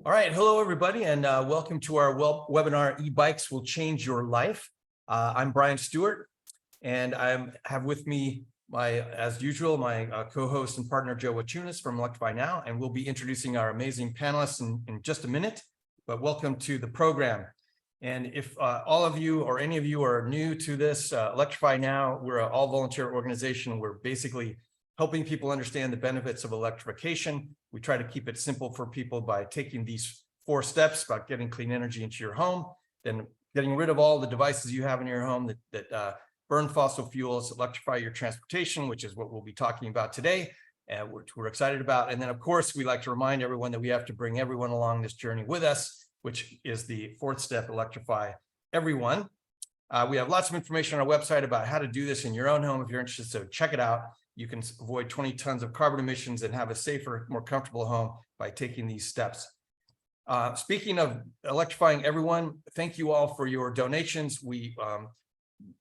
All right, hello everybody, and welcome to our webinar, E-Bikes Will Change Your Life. I'm Brian Stewart, and I have with me, as usual, my co-host and partner, Joe Wachunas from Electrify Now, and we'll be introducing our amazing panelists in just a minute, but welcome to the program. And if all of you or any of you are new to this, Electrify Now, we're an all-volunteer organization. We're basically helping people understand the benefits of electrification. We try to keep it simple for people by taking these 4 steps about getting clean energy into your home, then getting rid of all the devices you have in your home that burn fossil fuels, electrify your transportation, which is what we'll be talking about today, which we're excited about. And then, of course, we like to remind everyone that we have to bring everyone along this journey with us, which is the 4th step, electrify everyone. We have lots of information on our website about how to do this in your own home if you're interested, so check it out. You can avoid 20 tons of carbon emissions and have a safer, more comfortable home by taking these steps. Speaking of electrifying everyone, thank you all for your donations.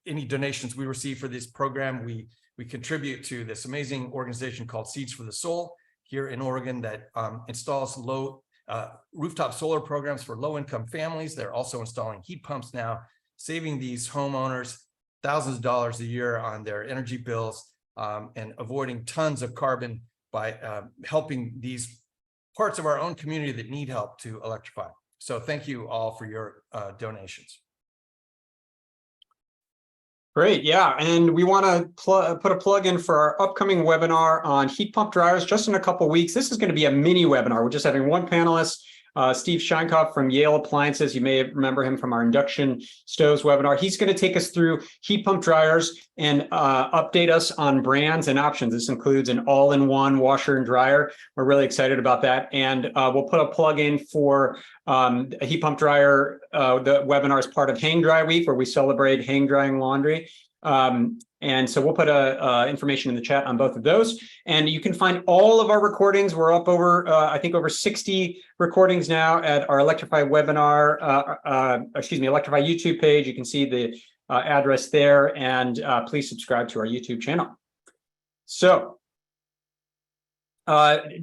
Any donations we receive for this program, we contribute to this amazing organization called Seeds for the Soul here in Oregon that installs rooftop solar programs for low-income families. They're also installing heat pumps now, saving these homeowners thousands of dollars a year on their energy bills. And avoiding tons of carbon by helping these parts of our own community that need help to electrify. So thank you all for your donations. Great, yeah, and we want to put a plug in for our upcoming webinar on heat pump dryers just in a couple of weeks. This is going to be a mini webinar. We're just having one panelist, Steve Scheinkopf from Yale Appliances. You may remember him from our induction stoves webinar. He's going to take us through heat pump dryers and update us on brands and options. This includes an all-in-one washer and dryer. We're really excited about that. And we'll put a plug in for a heat pump dryer. The webinar is part of Hang Dry Week, where we celebrate hang drying laundry. And so we'll put information in the chat on both of those. And you can find all of our recordings. We're up over, I think, over 60 recordings now at our Electrify webinar, Electrify YouTube page. You can see the address there, and please subscribe to our YouTube channel. So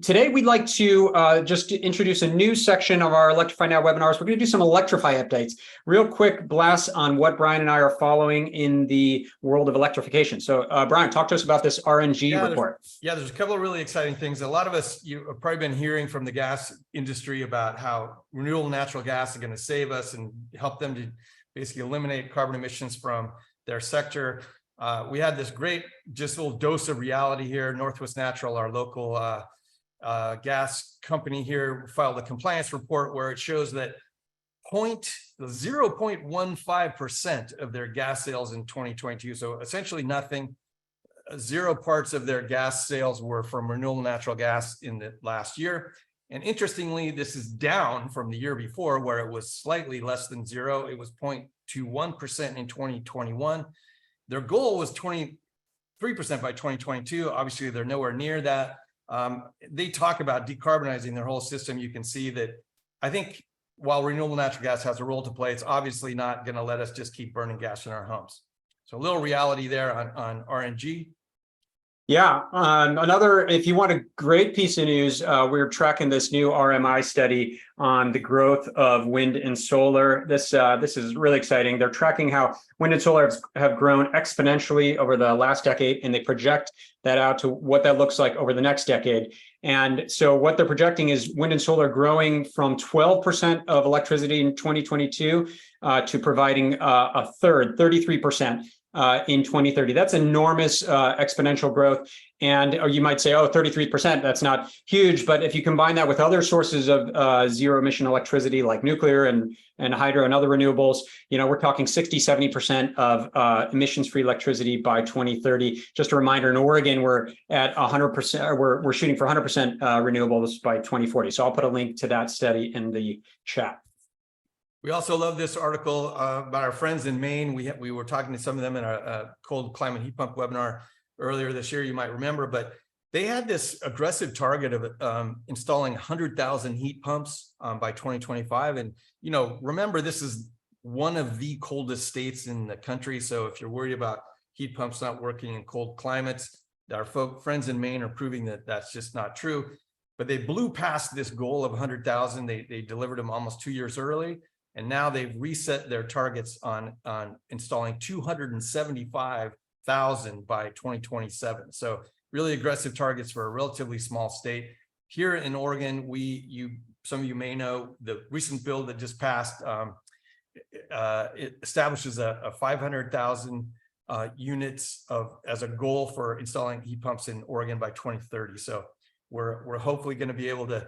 today we'd like to just introduce a new section of our Electrify Now webinars. We're going to do some Electrify updates. Real quick blast on what Brian and I are following in the world of electrification. So Brian, talk to us about this RNG report. There's a couple of really exciting things. A lot of us, you have probably been hearing from the gas industry about how renewable natural gas is going to save us and help them to basically eliminate carbon emissions from their sector. We had this great just little dose of reality here. Northwest Natural, our local gas company here, filed a compliance report where it shows that 0.15% of their gas sales in 2022, so essentially nothing, 0 parts of their gas sales were from renewable natural gas in the last year. And interestingly, this is down from the year before, where it was slightly less than 0. It was 0.21% in 2021. Their goal was 23% by 2022. Obviously, they're nowhere near that. They talk about decarbonizing their whole system. You can see that, I think, while renewable natural gas has a role to play, it's obviously not going to let us just keep burning gas in our homes. So a little reality there on RNG. Yeah, if you want a great piece of news, we're tracking this new RMI study on the growth of wind and solar. This is really exciting. They're tracking how wind and solar have grown exponentially over the last decade, and they project that out to what that looks like over the next decade. And so what they're projecting is wind and solar growing from 12% of electricity in 2022 to providing a third, 33%. In 2030. That's enormous exponential growth. And or you might say, oh, 33%, that's not huge. But if you combine that with other sources of zero emission electricity like nuclear and hydro and other renewables, we're talking 60, 70% of emissions-free electricity by 2030. Just a reminder, in Oregon, we're at 100%, we're shooting for 100% renewables by 2040. So I'll put a link to that study in the chat. We also love this article about our friends in Maine. We were talking to some of them in a cold climate heat pump webinar earlier this year, you might remember, but they had this aggressive target of installing 100,000 heat pumps by 2025. And, remember, this is one of the coldest states in the country. So if you're worried about heat pumps not working in cold climates, our friends in Maine are proving that that's just not true. but they blew past this goal of 100,000. They delivered them almost 2 years early. And now they've reset their targets on installing 275,000 by 2027. So really aggressive targets for a relatively small state. Here in Oregon, some of you may know the recent bill that just passed. It establishes a 500,000 units as a goal for installing heat pumps in Oregon by 2030. So we're hopefully going to be able to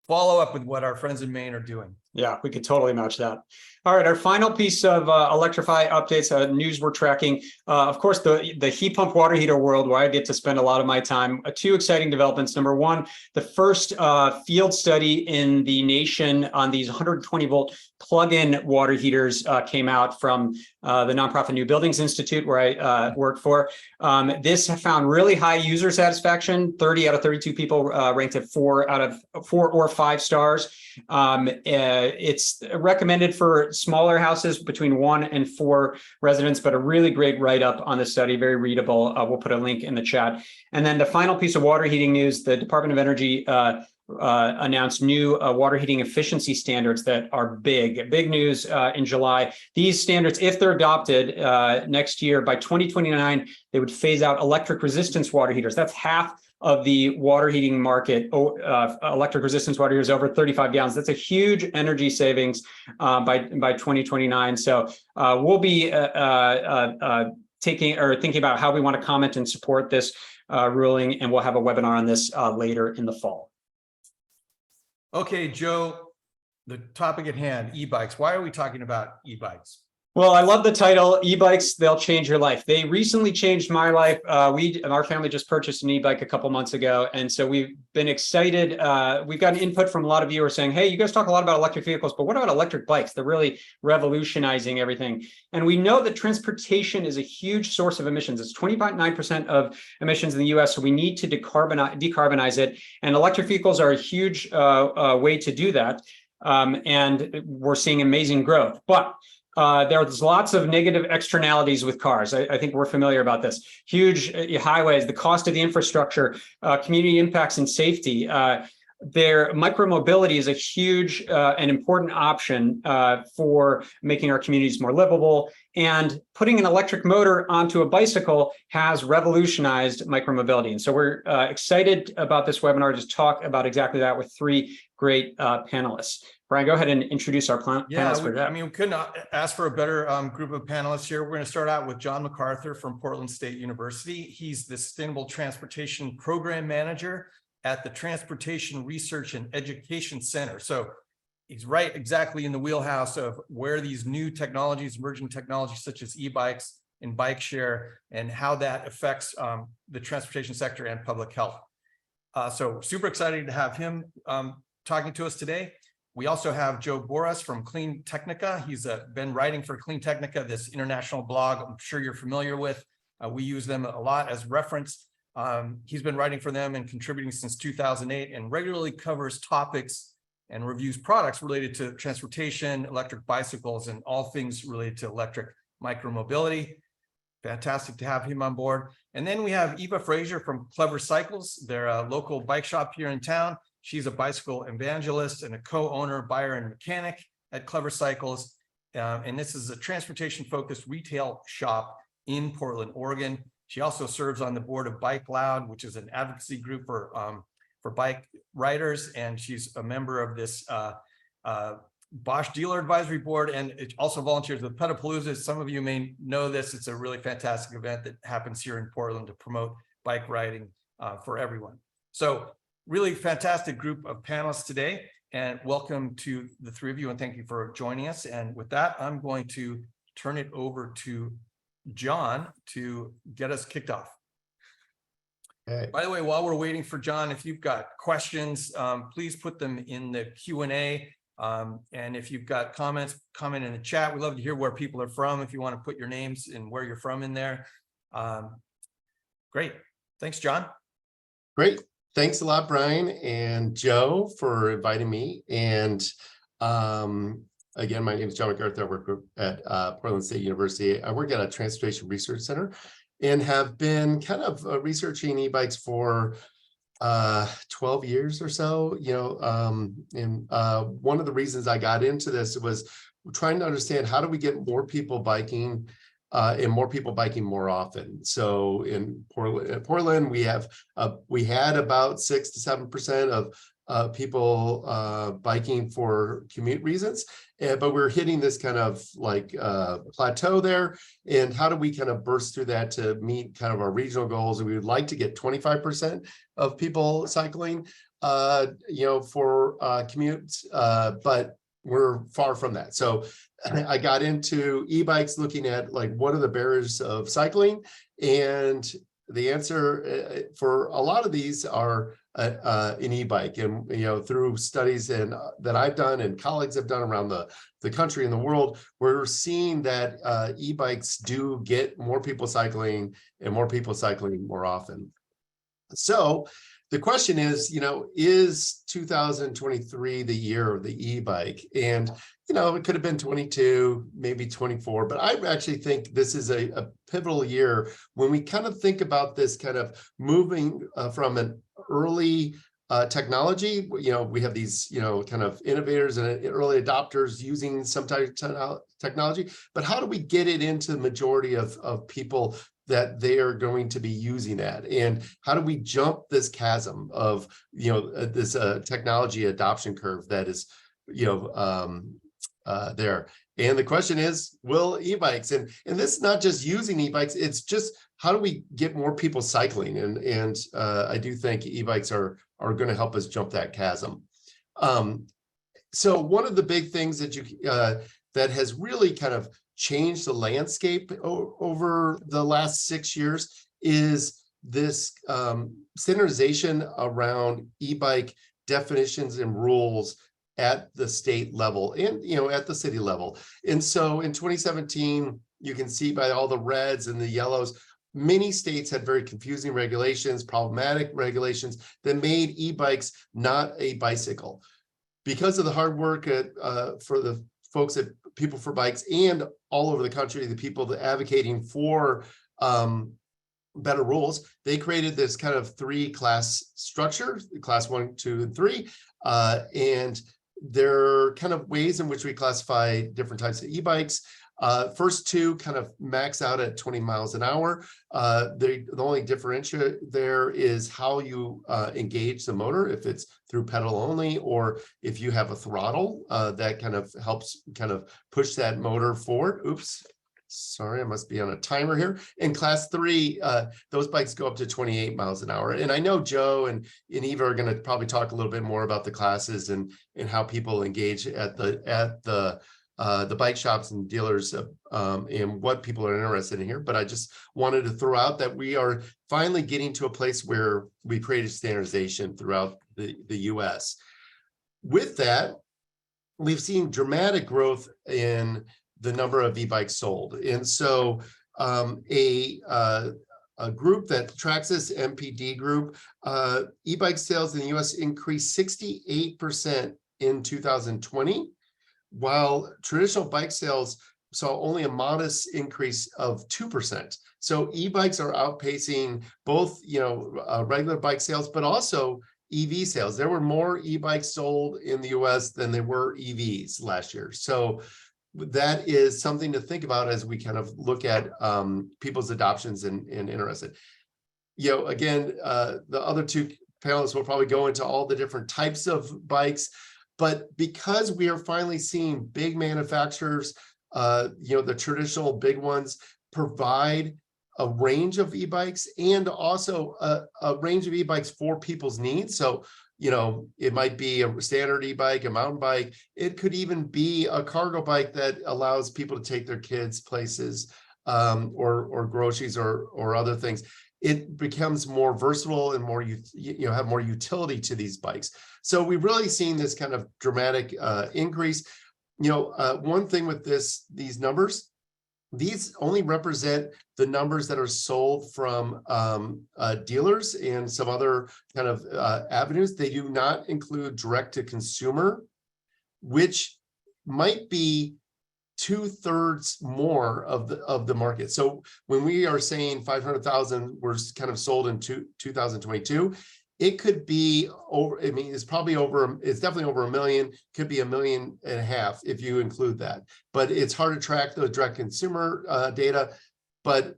follow up with what our friends in Maine are doing. Yeah, we could totally match that. All right, our final piece of Electrify updates, news we're tracking. Of course, the heat pump water heater world, where I get to spend a lot of my time. Two exciting developments. Number one, the first field study in the nation on these 120 volt plug-in water heaters came out from the nonprofit New Buildings Institute, where I work for. This found really high user satisfaction. 30 out of 32 people ranked at 4 or 5 stars. It's recommended for smaller houses between 1 and 4 residents, but a really great write-up on the study, very readable. We'll put a link in the chat. And then the final piece of water heating news, the Department of Energy announced new water heating efficiency standards that are big news in July. These standards, if they're adopted next year, by 2029, they would phase out electric resistance water heaters. That's half of the water heating market. Electric resistance water heaters over 35 gallons. That's a huge energy savings by 2029. So we'll be thinking about how we want to comment and support this ruling, and we'll have a webinar on this later in the fall. Okay, Joe, the topic at hand, e-bikes. Why are we talking about e-bikes? Well, I love the title, e-bikes, they'll change your life. They recently changed my life. Our family just purchased an e-bike a couple months ago. And so we've been excited. We've gotten input from a lot of viewers saying, hey, you guys talk a lot about electric vehicles, but what about electric bikes? They're really revolutionizing everything. And we know that transportation is a huge source of emissions. It's 29% of emissions in the US. So we need to decarbonize it. And electric vehicles are a huge way to do that. And we're seeing amazing growth. But there's lots of negative externalities with cars. I think we're familiar about this. Huge highways, the cost of the infrastructure, community impacts and safety. Their micromobility is a huge and important option for making our communities more livable. And putting an electric motor onto a bicycle has revolutionized micromobility. And so we're excited about this webinar to talk about exactly that with 3 great panelists. Brian, go ahead and introduce our panelists for that. I mean, we couldn't ask for a better group of panelists here. We're going to start out with John MacArthur from Portland State University. He's the Sustainable Transportation Program Manager at the Transportation Research and Education Center. So he's right exactly in the wheelhouse of where these new technologies, emerging technologies such as e-bikes and bike share, and how that affects the transportation sector and public health. So super excited to have him talking to us today. We also have Joe Boras from Clean Technica. He's been writing for Clean Technica, this international blog I'm sure you're familiar with. We use them a lot as reference. He's been writing for them and contributing since 2008 and regularly covers topics and reviews products related to transportation, electric bicycles, and all things related to electric micromobility. Fantastic to have him on board. And then we have Eva Frazier from Clever Cycles. They're a local bike shop here in town. She's a bicycle evangelist and a co-owner, buyer, and mechanic at Clever Cycles. And this is a transportation-focused retail shop in Portland, Oregon. She also serves on the board of Bike Loud, which is an advocacy group for bike riders. And she's a member of this Bosch Dealer Advisory Board, and it also volunteers with Pedapalooza. Some of you may know this. It's a really fantastic event that happens here in Portland to promote bike riding for everyone. So really fantastic group of panelists today, and welcome to the 3 of you, and thank you for joining us. And with that, I'm going to turn it over to John to get us kicked off. Okay. By the way, while we're waiting for John, if you've got questions, please put them in the Q&A. And if you've got comments, comment in the chat. We'd love to hear where people are from. If you want to put your names and where you're from in there. Great. Thanks, John. Great. Thanks a lot, Brian and Joe, for inviting me. And again, my name is John MacArthur. I work at Portland State University. I work at a transportation research center and have been kind of researching e-bikes for 12 years or so, and one of the reasons I got into this was trying to understand how do we get more people biking and more people biking more often. So in Portland, we had about 6 to 7% of people biking for commute reasons, but we're hitting this kind of like plateau there. And how do we kind of burst through that to meet kind of our regional goals? And we would like to get 25% of people cycling, for commutes, but we're far from that. So I got into e-bikes looking at like, what are the barriers of cycling? And the answer for a lot of these are an e-bike. And, through studies and that I've done and colleagues have done around the country and the world, we're seeing that e-bikes do get more people cycling and more people cycling more often. So the question is 2023 the year of the e-bike? And, it could have been 22, maybe 24, but I actually think this is a pivotal year when we kind of think about this kind of moving from an early technology. We have these, kind of innovators and early adopters using some type of technology, but how do we get it into the majority of people that they are going to be using that? And how do we jump this chasm of, this technology adoption curve that is, there? And the question is, will e-bikes, and this is not just using e-bikes, it's just how do we get more people cycling? And I do think e-bikes are going to help us jump that chasm. So one of the big things that that has really kind of changed the landscape over the last 6 years is this standardization around e-bike definitions and rules at the state level and at the city level. And so in 2017, you can see by all the reds and the yellows, many states had very confusing regulations, problematic regulations that made e-bikes not a bicycle. Because of the hard work for the folks at People for Bikes and all over the country, the people advocating for better rules, they created this kind of 3-class structure, class 1, 2, and 3. And there are kind of ways in which we classify different types of e-bikes. First 2 kind of max out at 20 miles an hour. The only differential there is how you engage the motor, if it's through pedal only, or if you have a throttle that kind of helps kind of push that motor forward. Oops, sorry, I must be on a timer here. In class 3, those bikes go up to 28 miles an hour. And I know Joe and Eva are going to probably talk a little bit more about the classes and how people engage at the bike shops and dealers and what people are interested in here. But I just wanted to throw out that we are finally getting to a place where we created standardization throughout the US. With that, we've seen dramatic growth in the number of e-bikes sold. And so a group that tracks this, MPD group, e-bike sales in the US increased 68% in 2020. While traditional bike sales saw only a modest increase of 2%. So e-bikes are outpacing both, regular bike sales, but also EV sales. There were more e-bikes sold in the US than there were EVs last year. So that is something to think about as we kind of look at people's adoptions and interested. Again, the other 2 panelists will probably go into all the different types of bikes. But because we are finally seeing big manufacturers, the traditional big ones provide a range of e-bikes and also a range of e-bikes for people's needs. So, it might be a standard e-bike, a mountain bike. It could even be a cargo bike that allows people to take their kids places or groceries or other things. It becomes more versatile and more, have more utility to these bikes. So we've really seen this kind of dramatic increase. One thing with these numbers, these only represent the numbers that are sold from dealers and some other kind of avenues. They do not include direct to consumer, which might be 2/3 more of the market. So when we are saying 500,000 were kind of sold in 2022, it could be over, I mean, it's probably over, it's definitely over 1 million, could be 1.5 million if you include that. But it's hard to track those direct consumer data. But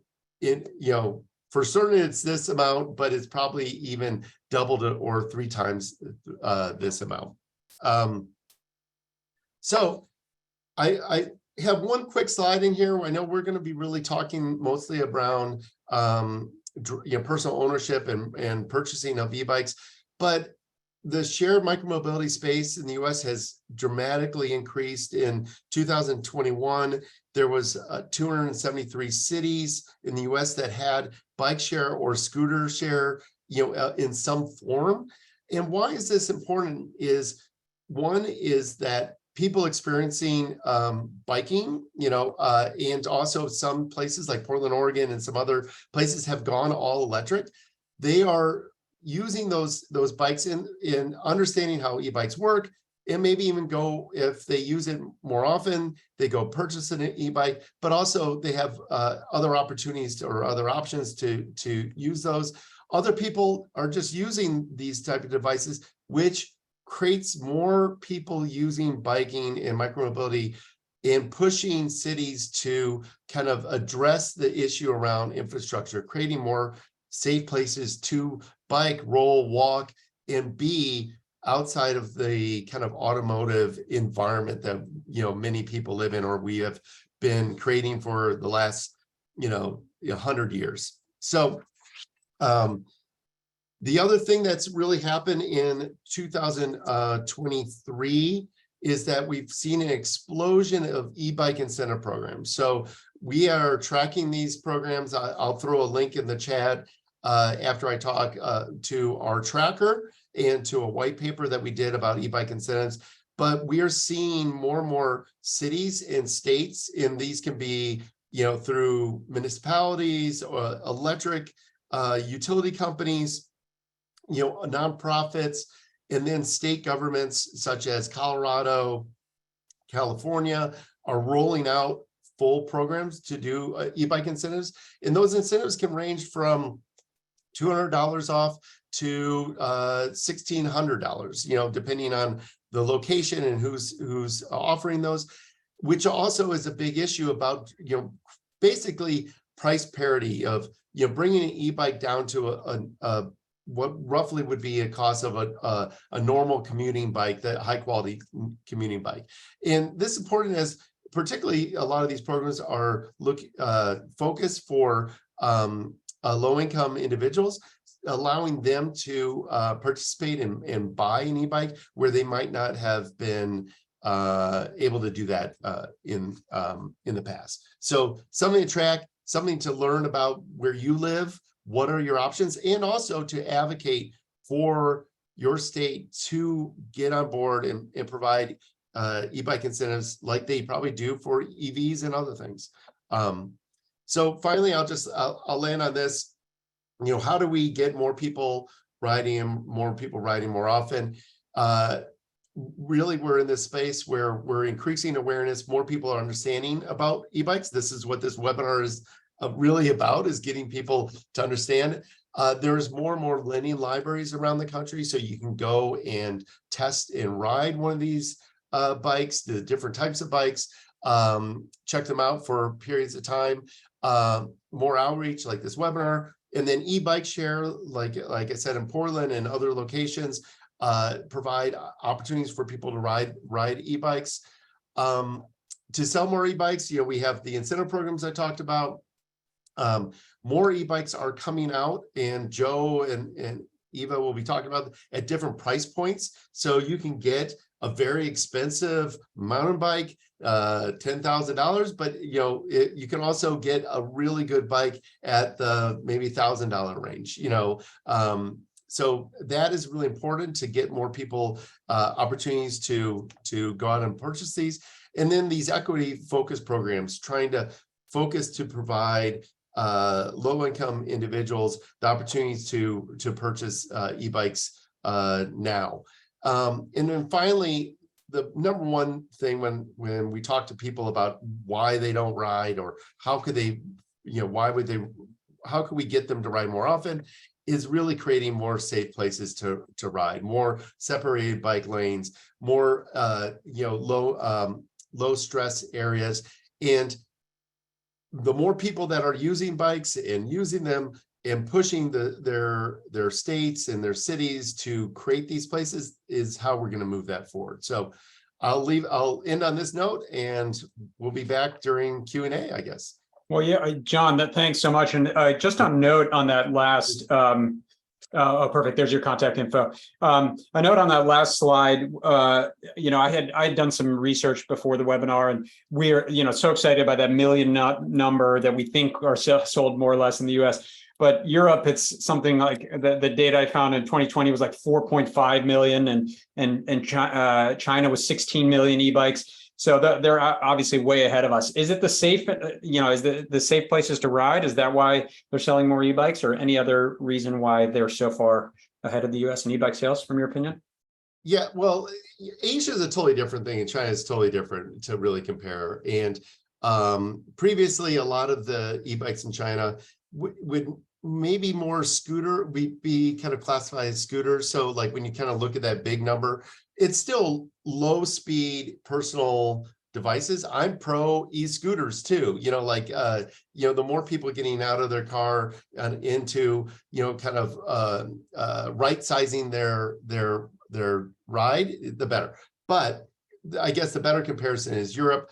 for certain it's this amount, but it's probably even doubled or 3 times this amount. So I have one quick slide in here. I know we're going to be really talking mostly around personal ownership and purchasing of e-bikes, but the shared micromobility space in the US has dramatically increased. In 2021, there was 273 cities in the US that had bike share or scooter share, in some form. And why is this important is, one is that people experiencing biking, and also some places like Portland, Oregon, and some other places have gone all electric. They are using those bikes in understanding how e-bikes work, and maybe even go, if they use it more often, they go purchase an e-bike, but also they have other opportunities or other options to use those. Other people are just using these type of devices, which creates more people using biking and micromobility and pushing cities to kind of address the issue around infrastructure, creating more safe places to bike, roll, walk, and be outside of the kind of automotive environment that many people live in, or we have been creating for the last 100 years. So the other thing that's really happened in 2023 is that we've seen an explosion of e-bike incentive programs. So we are tracking these programs. I'll throw a link in the chat after I talk to our tracker and to a white paper that we did about e-bike incentives. But we are seeing more and more cities and states, and these can be through municipalities or electric utility companies, nonprofits, and then state governments such as Colorado, California are rolling out full programs to do e-bike incentives. And those incentives can range from $200 off to $1,600, depending on the location and who's offering those, which also is a big issue about, basically price parity of, bringing an e-bike down to a what roughly would be a cost of a normal commuting bike, that high quality commuting bike. And this is important as particularly a lot of these programs are focused for low-income individuals, allowing them to participate and buy an e-bike where they might not have been able to do that in the past. So something to track, something to learn about where you live. What are your options? And also to advocate for your state to get on board and provide e-bike incentives like they probably do for EVs and other things. So finally, I'll land on this. How do we get more people riding more often? Really, we're in this space where we're increasing awareness. More people are understanding about e-bikes. This is what this webinar is really about, is getting people to understand. There's more and more lending libraries around the country, so you can go and test and ride one of these bikes, the different types of bikes, check them out for periods of time, more outreach like this webinar, and then e-bike share, like I said, in Portland and other locations, provide opportunities for people to ride e-bikes. To sell more e-bikes, we have the incentive programs I talked about. More e-bikes are coming out, and Joe and Eva will be talking about at different price points. So you can get a very expensive mountain bike, $10,000, but you can also get a really good bike at the maybe $1,000 range. So that is really important to get more people opportunities to go out and purchase these. And then these equity focus programs, trying to focus to provide low-income individuals the opportunities to purchase e-bikes now. And then finally, the number one thing when we talk to people about why they don't ride, or how could they, how could we get them to ride more often, is really creating more safe places to ride, more separated bike lanes, more low stress areas. And the more people that are using bikes and using them and pushing their states and their cities to create these places is how we're going to move that forward. So I'll end on this note, and we'll be back during Q&A, I guess. Well, yeah, John, thanks so much. And just on note on that last, oh, perfect. There's your contact info. A note on that last slide. I had done some research before the webinar, and we're so excited by that million number that we think are sold more or less in the U.S. But Europe, it's something like the data I found in 2020 was like 4.5 million, and China was 16 million e-bikes. So they're obviously way ahead of us. Is it the safe, is the safe places to ride? Is that why they're selling more e-bikes, or any other reason why they're so far ahead of the US in e-bike sales, from your opinion? Yeah, well, Asia is a totally different thing, and China is totally different to really compare. And previously, a lot of the e-bikes in China would maybe more scooter, be kind of classified as scooters. So like when you kind of look at that big number, it's still low speed personal devices. I'm pro e-scooters too, the more people getting out of their car and into, kind of right sizing their ride, the better. But I guess the better comparison is Europe.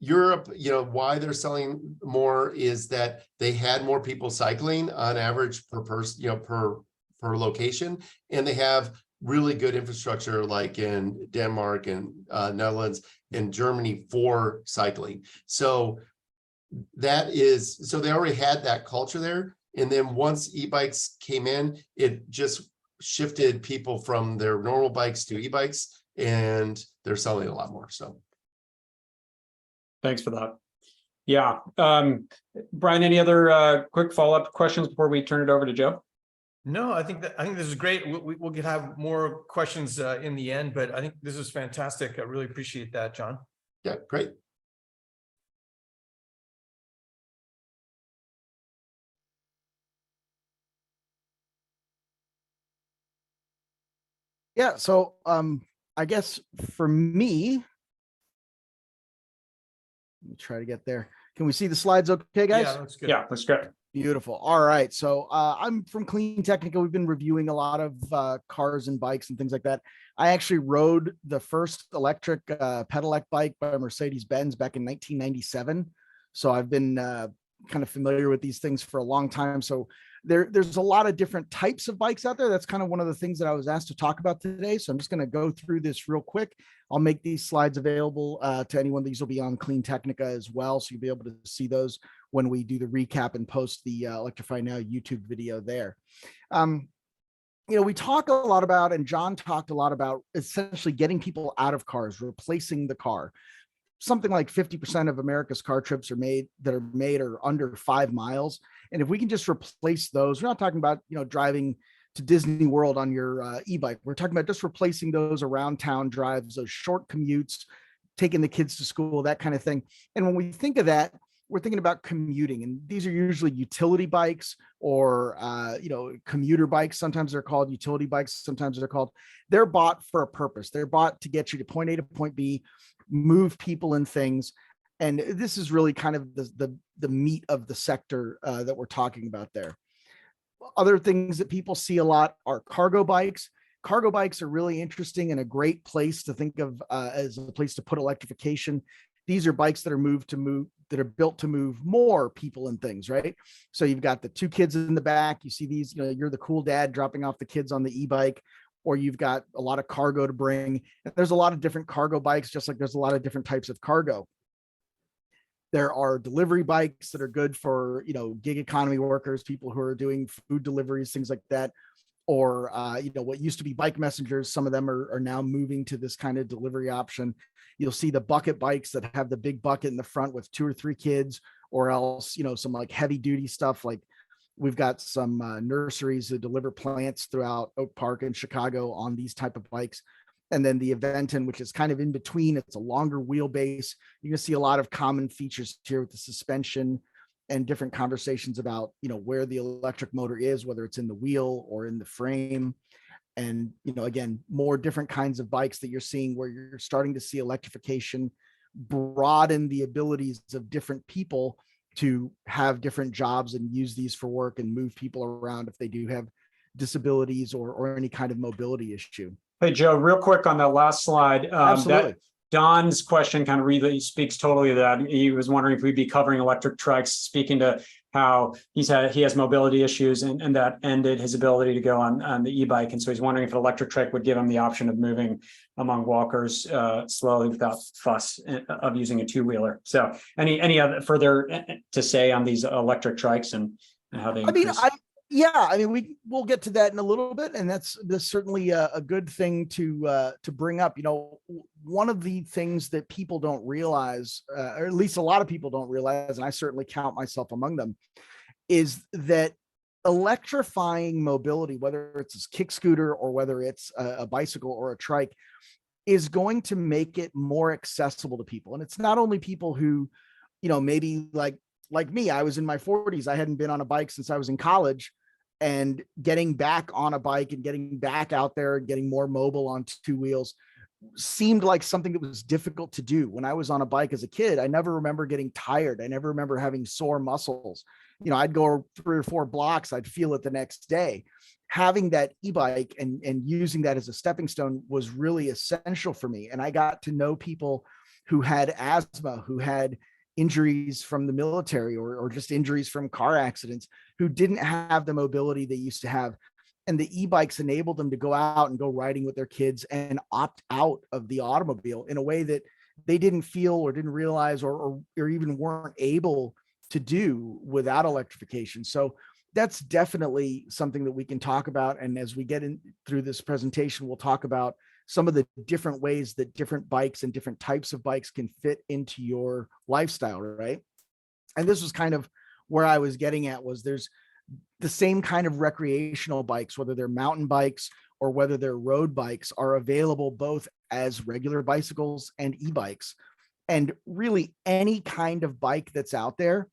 Why they're selling more is that they had more people cycling on average per person, per location, and they have really good infrastructure like in Denmark and Netherlands and Germany for cycling. So they already had that culture there. And then once e-bikes came in, it just shifted people from their normal bikes to e-bikes, and they're selling a lot more. So. Thanks for that. Yeah. Brian, any other quick follow-up questions before we turn it over to Joe? No, I think this is great. We'll have more questions in the end, but I think this is fantastic. I really appreciate that, John. Yeah, great. Yeah, so I guess for me, let me try to get there. Can we see the slides okay, guys? Yeah, that's good. Yeah, that's great. Beautiful. All right. So I'm from Clean Technica. We've been reviewing a lot of cars and bikes and things like that. I actually rode the first electric pedelec bike by Mercedes-Benz back in 1997. So I've been kind of familiar with these things for a long time. So there's a lot of different types of bikes out there. That's kind of one of the things that I was asked to talk about today. So I'm just going to go through this real quick. I'll make these slides available to anyone. These will be on Clean Technica as well. So you'll be able to see those when we do the recap and post the Electrify Now YouTube video there. We talk a lot about, and John talked a lot about, essentially getting people out of cars, replacing the car. Something like 50% of America's car trips are under 5 miles. And if we can just replace those, we're not talking about, driving to Disney World on your e-bike. We're talking about just replacing those around town drives, those short commutes, taking the kids to school, that kind of thing. And when we think of that, we're thinking about commuting, and these are usually utility bikes or commuter bikes. Sometimes they're called utility bikes. Sometimes they're bought for a purpose. They're bought to get you to point A to point B, move people and things. And this is really kind of the meat of the sector that we're talking about there. Other things that people see a lot are cargo bikes. Cargo bikes are really interesting and a great place to think of as a place to put electrification. These are bikes that are built to move more people and things, right? So you've got the 2 kids in the back. You see these, you're the cool dad dropping off the kids on the e-bike, or you've got a lot of cargo to bring. There's a lot of different cargo bikes, just like there's a lot of different types of cargo. There are delivery bikes that are good for, gig economy workers, people who are doing food deliveries, things like that. Or, what used to be bike messengers, some of them are now moving to this kind of delivery option. You'll see the bucket bikes that have the big bucket in the front with 2 or 3 kids, or else, some like heavy duty stuff. Like we've got some nurseries that deliver plants throughout Oak Park in Chicago on these type of bikes. And then the Aventon, which is kind of in between, it's a longer wheelbase. You're going to see a lot of common features here with the suspension, and different conversations about, where the electric motor is, whether it's in the wheel or in the frame. And, again, more different kinds of bikes that you're seeing, where you're starting to see electrification broaden the abilities of different people to have different jobs and use these for work and move people around if they do have disabilities or any kind of mobility issue. Hey, Joe, real quick on that last slide. Absolutely. That Don's question kind of really speaks totally to that. He was wondering if we'd be covering electric trikes, speaking to how he has mobility issues and that ended his ability to go on the e-bike. And so he's wondering if an electric trike would give him the option of moving among walkers slowly without fuss of using a two-wheeler. So any other further to say on these electric trikes and how they increase? We'll get to that in a little bit, and that's certainly a good thing to bring up. One of the things that people don't realize, or at least a lot of people don't realize, and I certainly count myself among them, is that electrifying mobility, whether it's a kick scooter or whether it's a bicycle or a trike, is going to make it more accessible to people. And it's not only people who, maybe like me, I was in my 40s. I hadn't been on a bike since I was in college, and getting back on a bike and getting back out there and getting more mobile on two wheels seemed like something that was difficult to do. When I was on a bike as a kid, I never remember getting tired. I never remember having sore muscles. I'd go 3 or 4 blocks, I'd feel it the next day. Having that e-bike and using that as a stepping stone was really essential for me. And I got to know people who had asthma, who had injuries from the military or just injuries from car accidents, who didn't have the mobility they used to have. And the e-bikes enabled them to go out and go riding with their kids and opt out of the automobile in a way that they didn't feel or didn't realize or even weren't able to do without electrification. So that's definitely something that we can talk about. And as we get in through this presentation, we'll talk about some of the different ways that different bikes and different types of bikes can fit into your lifestyle, right? And this was kind of where I was getting at, was there's the same kind of recreational bikes, whether they're mountain bikes or whether they're road bikes, are available both as regular bicycles and e-bikes. And really any kind of bike that's out there,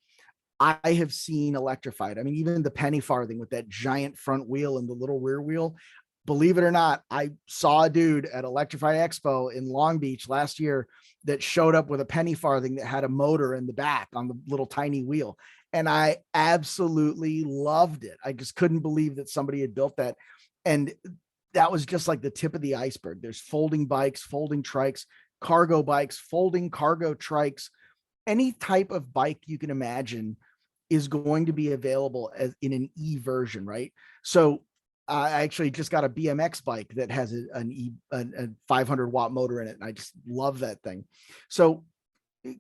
I have seen electrified. I mean, even the penny farthing with that giant front wheel and the little rear wheel. Believe it or not, I saw a dude at Electrify Expo in Long Beach last year that showed up with a penny farthing that had a motor in the back on the little tiny wheel. And I absolutely loved it. I just couldn't believe that somebody had built that. And that was just like the tip of the iceberg. There's folding bikes, folding trikes, cargo bikes, folding cargo trikes. Any type of bike you can imagine is going to be available as in an E version, right? So I actually just got a BMX bike that has a 500 watt motor in it. And I just love that thing. So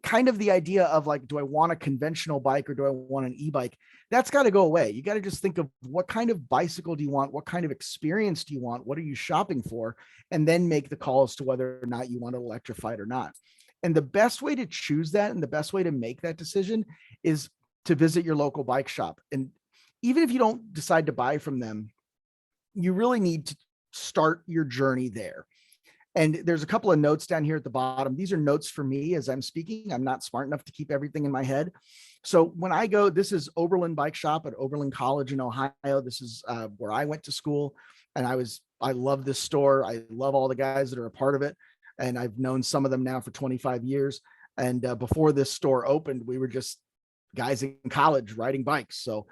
kind of the idea of like, do I want a conventional bike or do I want an e-bike? That's got to go away. You got to just think of what kind of bicycle do you want? What kind of experience do you want? What are you shopping for? And then make the call as to whether or not you want it electrified or not. And the best way to choose that and the best way to make that decision is to visit your local bike shop. And even if you don't decide to buy from them, you really need to start your journey there. And there's a couple of notes down here at the bottom. These are notes for me as I'm speaking. I'm not smart enough to keep everything in my head. So when I go, this is Oberlin Bike Shop at Oberlin College in Ohio. This is where I went to school. And I love this store. I love all the guys that are a part of it. And I've known some of them now for 25 years. And before this store opened, we were just guys in college riding bikes. So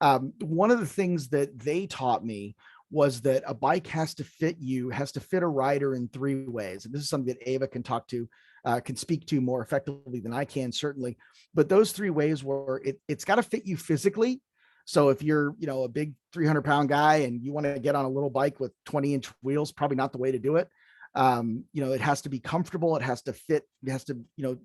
one of the things that they taught me was that a bike has to fit you, has to fit a rider in 3 ways. And this is something that Ava can speak to more effectively than I can, certainly. But those 3 ways were it's got to fit you physically. So if you're, a big 300-pound guy and you want to get on a little bike with 20-inch wheels, probably not the way to do it. It has to be comfortable. It has to fit. It has to,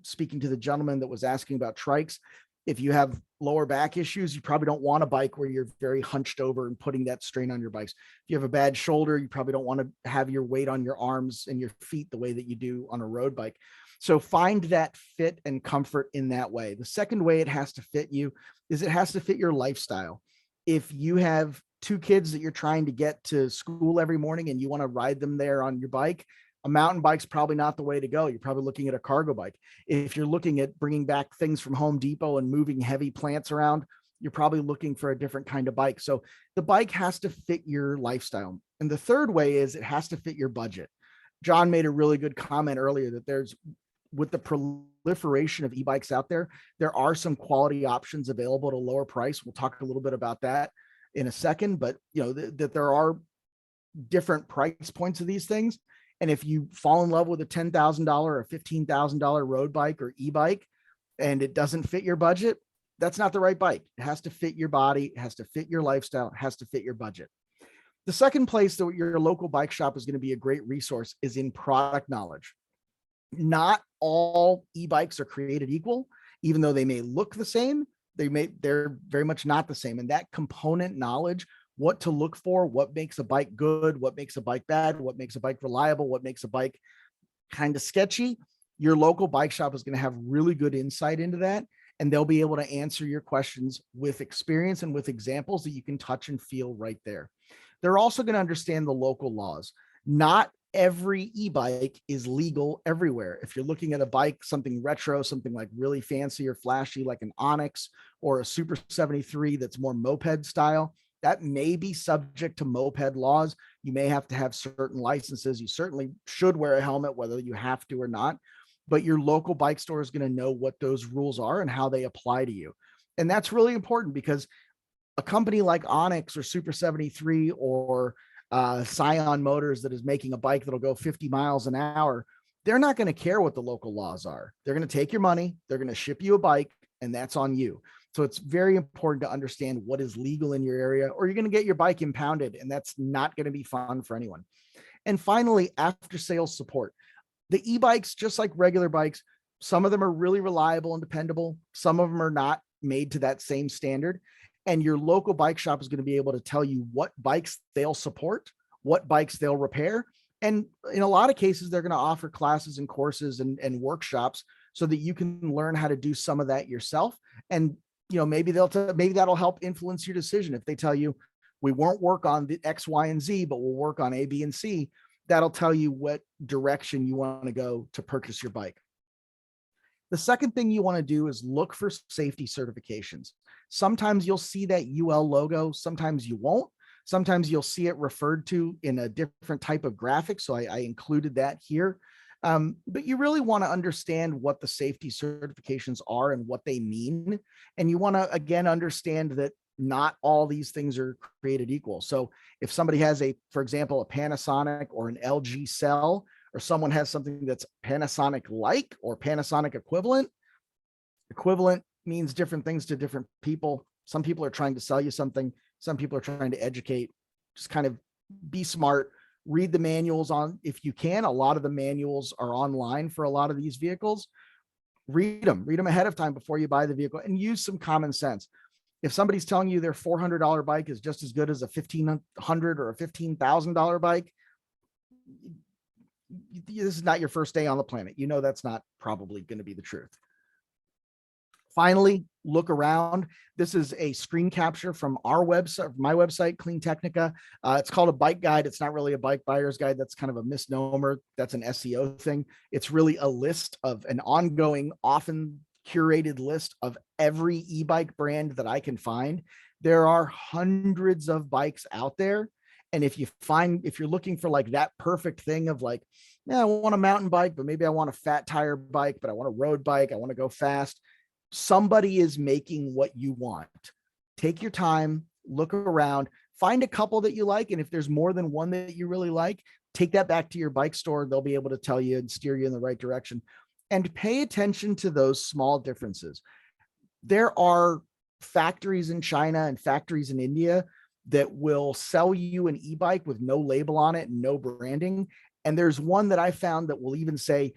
speaking to the gentleman that was asking about trikes, if you have lower back issues, you probably don't want a bike where you're very hunched over and putting that strain on your bikes. If you have a bad shoulder, you probably don't want to have your weight on your arms and your feet the way that you do on a road bike. So find that fit and comfort in that way. The second way it has to fit you is it has to fit your lifestyle. If you have 2 kids that you're trying to get to school every morning and you want to ride them there on your bike, A mountain bike's probably not the way to go. You're probably looking at a cargo bike. If you're looking at bringing back things from Home Depot and moving heavy plants around, you're probably looking for a different kind of bike. So the bike has to fit your lifestyle. And the third way is it has to fit your budget. John made a really good comment earlier that there's, with the proliferation of e-bikes out there, there are some quality options available at a lower price. We'll talk a little bit about that in a second, but you know, that there are different price points of these things. And if you fall in love with a $10,000 or $15,000 road bike or e-bike and it doesn't fit your budget, that's not the right bike. It has to fit your body, it has to fit your lifestyle, it has to fit your budget. The second place that your local bike shop is going to be a great resource is in product knowledge. Not all e-bikes are created equal, even though they may look the same, they're very much not the same. And that component knowledge, what to look for, what makes a bike good, what makes a bike bad, what makes a bike reliable, what makes a bike kind of sketchy, your local bike shop is going to have really good insight into that. And they'll be able to answer your questions with experience and with examples that you can touch and feel right there. They're also going to understand the local laws. Not every e-bike is legal everywhere. If you're looking at a bike, something retro, something like really fancy or flashy, like an Onyx or a Super 73 that's more moped style, that may be subject to moped laws. You may have to have certain licenses. You certainly should wear a helmet, whether you have to or not. But your local bike store is going to know what those rules are and how they apply to you. And that's really important because a company like Onyx or Super 73 or Scion Motors that is making a bike that'll go 50 miles an hour, they're not going to care what the local laws are. They're going to take your money, they're going to ship you a bike, and that's on you. So it's very important to understand what is legal in your area, or you're going to get your bike impounded, and that's not going to be fun for anyone. And finally, after sales support. The e-bikes, just like regular bikes, some of them are really reliable and dependable. Some of them are not made to that same standard. And your local bike shop is going to be able to tell you what bikes they'll support, what bikes they'll repair. And in a lot of cases, they're going to offer classes and courses and workshops so that you can learn how to do some of that yourself. And, you know, maybe maybe that'll help influence your decision. If they tell you, we won't work on the X, Y, and Z, but we'll work on A, B, and C, that'll tell you what direction you want to go to purchase your bike. The second thing you want to do is look for safety certifications. Sometimes you'll see that UL logo, sometimes you won't. Sometimes you'll see it referred to in a different type of graphic. So I included that here. But you really want to understand what the safety certifications are and what they mean. And you want to, again, understand that not all these things are created equal. So if somebody has for example, a Panasonic or an LG cell, or someone has something that's Panasonic-like or Panasonic equivalent means different things to different people. Some people are trying to sell you something. Some people are trying to educate. Just kind of be smart. Read the manuals on, if you can. A lot of the manuals are online for a lot of these vehicles. Read them ahead of time before you buy the vehicle, and use some common sense. If somebody's telling you their $400 bike is just as good as a $1,500 or a $15,000 bike, this is not your first day on the planet. You know that's not probably going to be the truth. Finally, look around. This is a screen capture from our website, my website, Clean Technica. It's called a bike guide. It's not really a bike buyer's guide. That's kind of a misnomer. That's an SEO thing. It's really a list of an ongoing, often curated list of every e-bike brand that I can find. There are hundreds of bikes out there. And if you're looking for like that perfect thing of like, yeah, I want a mountain bike, but maybe I want a fat tire bike, but I want a road bike, I want to go fast. Somebody is making what you want. Take your time, look around, find a couple that you like. And if there's more than one that you really like, take that back to your bike store. They'll be able to tell you and steer you in the right direction. And pay attention to those small differences. There are factories in China and factories in India that will sell you an e-bike with no label on it and no branding. And there's one that I found that will even say,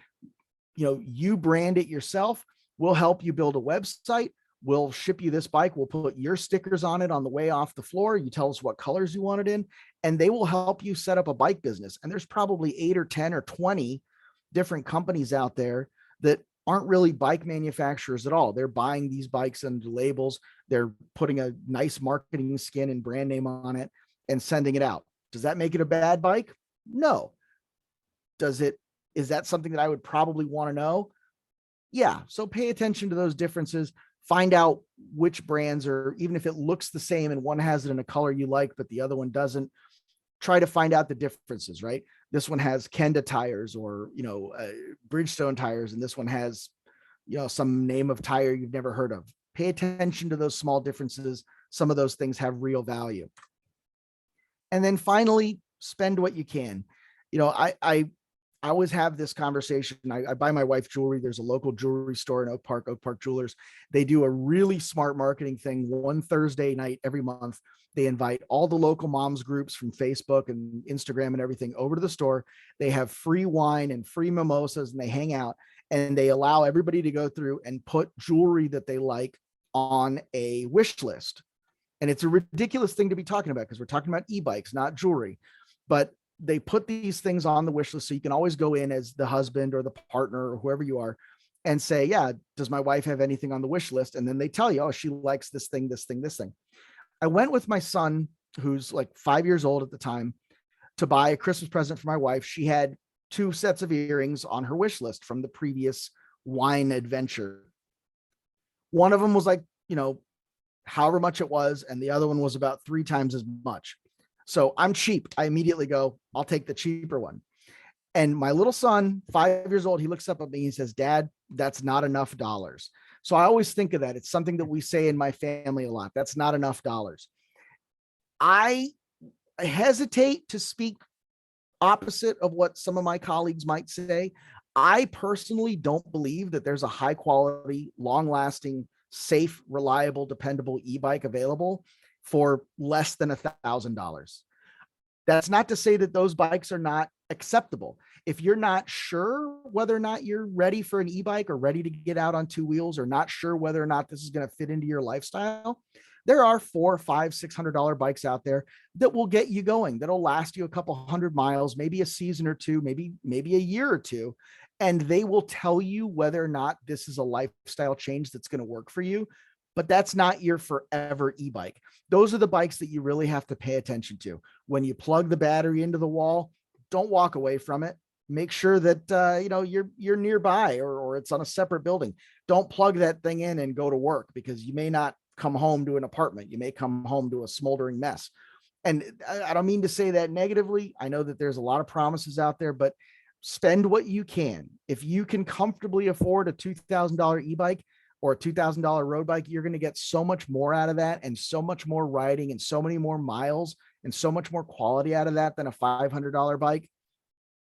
you know, you brand it yourself. We'll help you build a website. We'll ship you this bike. We'll put your stickers on it on the way off the floor. You tell us what colors you want it in, and they will help you set up a bike business. And there's probably 8 or 10 or 20 different companies out there that aren't really bike manufacturers at all. They're buying these bikes under labels. They're putting a nice marketing skin and brand name on it and sending it out. Does that make it a bad bike? No. is that something that I would probably want to know? Yeah. So pay attention to those differences, find out which brands are, even if it looks the same and one has it in a color you like, but the other one doesn't, try to find out the differences, right? This one has Kenda tires or, Bridgestone tires, and this one has, some name of tire you've never heard of. Pay attention to those small differences. Some of those things have real value. And then finally, spend what you can. I always have this conversation. I buy my wife jewelry. There's a local jewelry store in Oak Park Jewelers. They do a really smart marketing thing. One Thursday night every month, they invite all the local moms groups from Facebook and Instagram and everything over to the store. They have free wine and free mimosas, and they hang out, and they allow everybody to go through and put jewelry that they like on a wish list. And it's a ridiculous thing to be talking about because we're talking about e-bikes, not jewelry. But they put these things on the wish list so you can always go in as the husband or the partner or whoever you are and say, yeah, does my wife have anything on the wish list? And then they tell you, oh, she likes this thing, this thing, this thing. I went with my son, who's like 5 years old at the time, to buy a Christmas present for my wife. She had 2 sets of earrings on her wish list from the previous wine adventure. One of them was like, however much it was, and the other one was about 3 times as much. So I'm cheap. I immediately go, I'll take the cheaper one. And my little son, 5 years old, he looks up at me, he says, Dad, that's not enough dollars. So I always think of that. It's something that we say in my family a lot. That's not enough dollars. I hesitate to speak opposite of what some of my colleagues might say. I personally don't believe that there's a high quality, long lasting, safe, reliable, dependable e-bike available for less than $1,000. That's not to say that those bikes are not acceptable. If you're not sure whether or not you're ready for an e-bike or ready to get out on 2 wheels, or not sure whether or not this is going to fit into your lifestyle, there are $400, $500, $600 bikes out there that will get you going, that'll last you a couple 100 miles, maybe a season or two, maybe a year or two. And they will tell you whether or not this is a lifestyle change that's going to work for you. But that's not your forever e-bike. Those are the bikes that you really have to pay attention to. When you plug the battery into the wall, don't walk away from it. Make sure that you're nearby or it's on a separate building. Don't plug that thing in and go to work, because you may not come home to an apartment. You may come home to a smoldering mess. And I don't mean to say that negatively. I know that there's a lot of promises out there, but spend what you can. If you can comfortably afford a $2,000 e-bike or a $2,000 road bike, you're going to get so much more out of that, and so much more riding, and so many more miles, and so much more quality out of that than a $500 bike.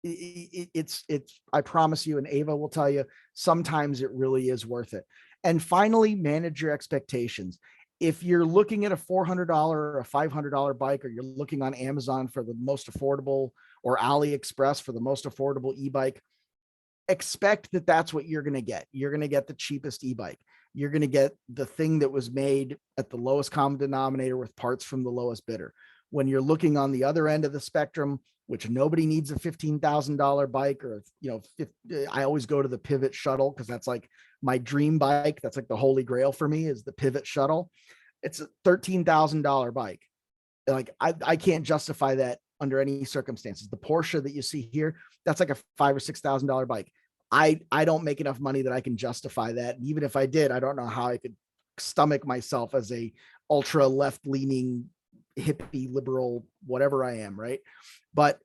It's I promise you, and Ava will tell you, sometimes it really is worth it. And finally, manage your expectations. If you're looking at a $400 or a $500 bike, or you're looking on Amazon for the most affordable, or AliExpress for the most affordable e-bike, expect that that's what you're going to get. You're going to get the cheapest e-bike. You're going to get the thing that was made at the lowest common denominator with parts from the lowest bidder. When you're looking on the other end of the spectrum, which nobody needs a $15,000 bike, or, I always go to the Pivot Shuttle because that's like my dream bike. That's like the holy grail for me, is the Pivot Shuttle. It's a $13,000 bike. Like I can't justify that under any circumstances. The Porsche that you see here, that's like a $5,000 or $6,000 bike. I don't make enough money that I can justify that. And even if I did, I don't know how I could stomach myself as a ultra left leaning hippie liberal, whatever I am. Right. But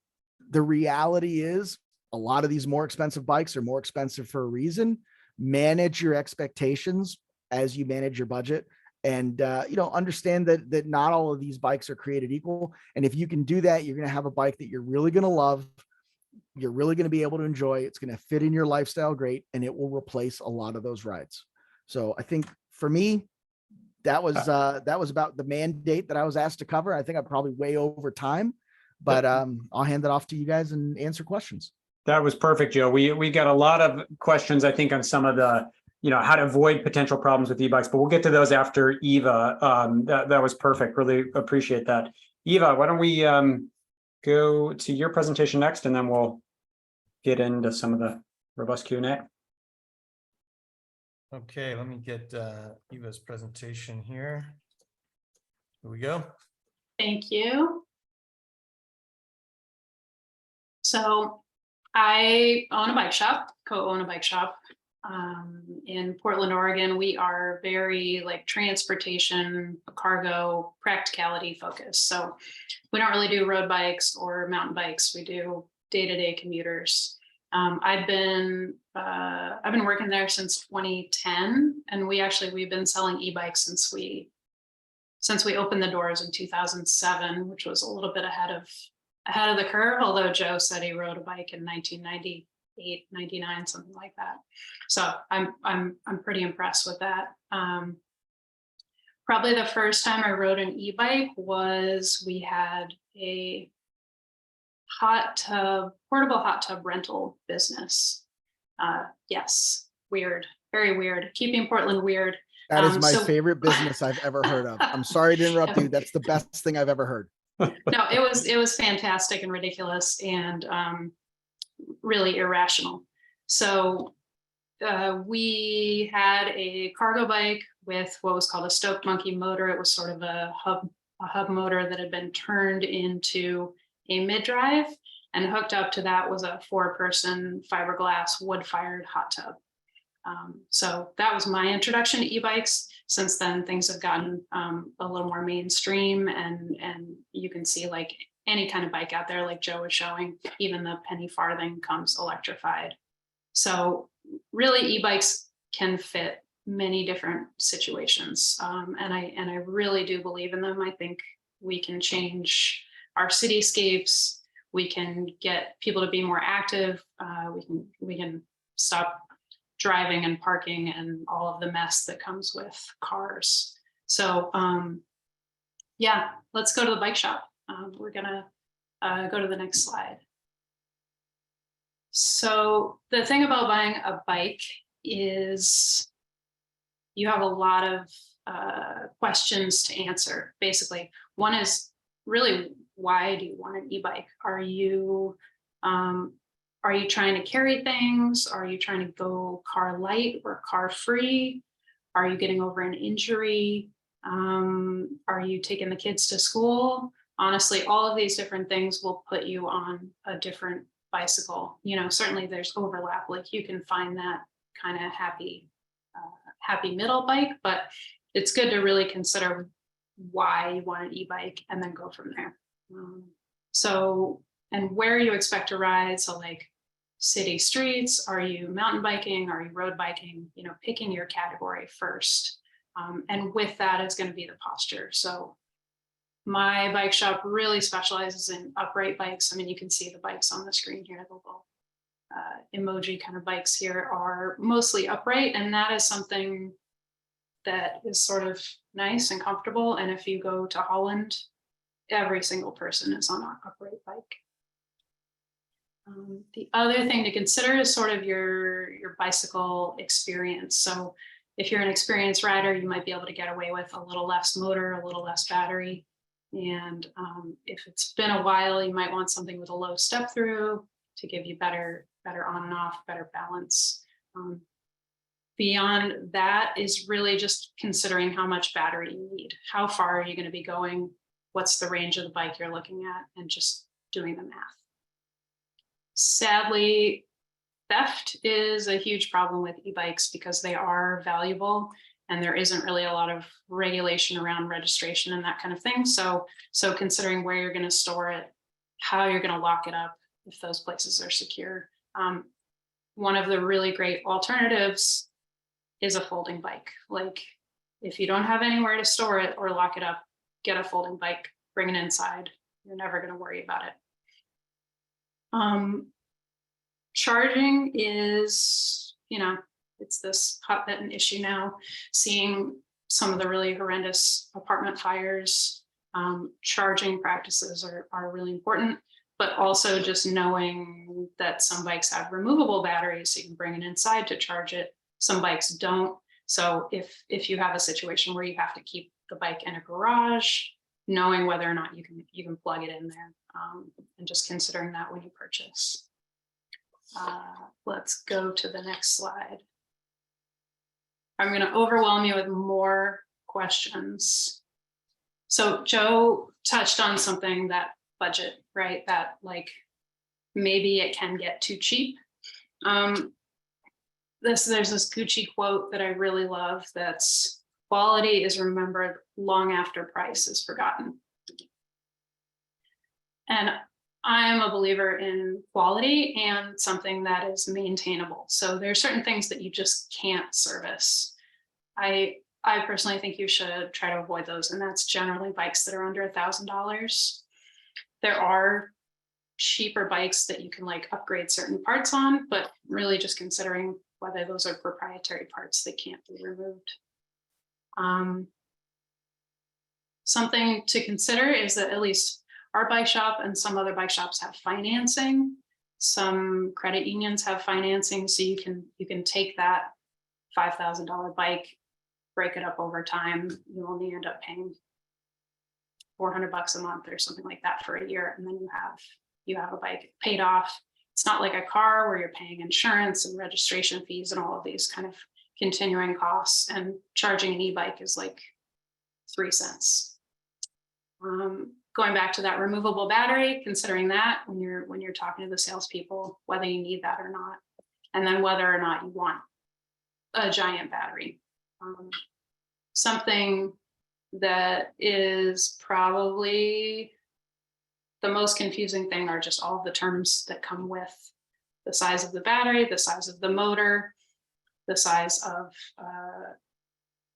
the reality is, a lot of these more expensive bikes are more expensive for a reason. Manage your expectations as you manage your budget. And, understand that not all of these bikes are created equal. And if you can do that, you're going to have a bike that you're really going to love. You're really going to be able to enjoy. It's going to fit in your lifestyle great, and it will replace a lot of those rides. So I think for me, that was about the mandate that I was asked to cover. I think I'm probably way over time, but I'll hand it off to you guys and answer questions. That was perfect, Joe. We got a lot of questions, I think, on some of the, how to avoid potential problems with e-bikes, but we'll get to those after Eva. That was perfect. Really appreciate that. Eva, why don't we go to your presentation next, and then we'll get into some of the robust Q&A. Okay, let me get Eva's presentation here. Here we go. Thank you. So I own a bike shop, co-own a bike shop. In Portland, Oregon. We are very like transportation, cargo, practicality focused. So we don't really do road bikes or mountain bikes. We do day-to-day commuters. I've been working there since 2010, and we've been selling e-bikes since we opened the doors in 2007, which was a little bit ahead of the curve. Although Joe said he rode a bike in 1998, 99, something like that. So I'm pretty impressed with that. Probably the first time I rode an e-bike was we had a portable hot tub rental business. Yes, weird, very weird. Keeping Portland weird. That is my favorite business I've ever heard of. I'm sorry to interrupt you. That's the best thing I've ever heard. No, it was fantastic and ridiculous and really irrational. So we had a cargo bike with what was called a Stoke Monkey motor. It was sort of a hub motor that had been turned into a mid-drive, and hooked up to that was a 4-person fiberglass wood-fired hot tub. So that was my introduction to e-bikes. Since then, things have gotten a little more mainstream, and you can see like any kind of bike out there, like Joe was showing, even the penny farthing comes electrified. So really, e-bikes can fit many different situations, and I really do believe in them. I think we can change our cityscapes. We can get people to be more active. We can stop driving and parking and all of the mess that comes with cars. So yeah, let's go to the bike shop. We're gonna go to the next slide. So the thing about buying a bike is you have a lot of questions to answer. Basically, one is really, why do you want an e-bike? Are you trying to carry things? Are you trying to go car light or car free? Are you getting over an injury? Are you taking the kids to school? Honestly, all of these different things will put you on a different bicycle. You know, certainly there's overlap. Like you can find that kind of happy middle bike, but it's good to really consider why you want an e-bike and then go from there. So, and where you expect to ride. So like city streets, are you mountain biking? Are you road biking? You know, picking your category first. And with that is going to be the posture. So my bike shop really specializes in upright bikes. I mean, you can see the bikes on the screen here. The little emoji kind of bikes here are mostly upright. And that is something that is sort of nice and comfortable. And if you go to Holland, every single person is on an upright bike. The other thing to consider is sort of your bicycle experience. So if you're an experienced rider, you might be able to get away with a little less motor, a little less battery. And if it's been a while, you might want something with a low step through to give you better on and off, better balance. Beyond that is really just considering how much battery you need. How far are you going to be going? What's the range of the bike you're looking at? And just doing the math. Sadly, theft is a huge problem with e-bikes because they are valuable and there isn't really a lot of regulation around registration and that kind of thing. So considering where you're going to store it, how you're going to lock it up if those places are secure. One of the really great alternatives is a folding bike. Like if you don't have anywhere to store it or lock it up, get a folding bike, bring it inside. You're never going to worry about it. Charging is, you know, it's this hot button issue now. Seeing some of the really horrendous apartment fires, charging practices are really important, but also just knowing that some bikes have removable batteries, so you can bring it inside to charge it. Some bikes don't. So if you have a situation where you have to keep the bike in a garage, knowing whether or not you can plug it in there, and just considering that when you purchase. Let's go to the next slide. I'm going to overwhelm you with more questions. So Joe touched on something, that budget, right? That like maybe it can get too cheap. There's this Gucci quote that I really love, that's quality is remembered long after price is forgotten. And I am a believer in quality and something that is maintainable. So there are certain things that you just can't service. I personally think you should try to avoid those, and that's generally bikes that are under $1,000. There are cheaper bikes that you can like upgrade certain parts on, but really just considering whether those are proprietary parts that can't be removed. Something to consider is that at least our bike shop and some other bike shops have financing. Some credit unions have financing, so you can take that $5,000 bike, break it up over time. You only end up paying $400 a month or something like that for a year, and then you have a bike paid off. It's not like a car where you're paying insurance and registration fees and all of these kind of continuing costs, and charging an e-bike is like 3 cents. Going back to that removable battery, considering that when you're talking to the salespeople, whether you need that or not, and then whether or not you want a giant battery. Something that is probably the most confusing thing are just all of the terms that come with the size of the battery, the size of the motor, the size of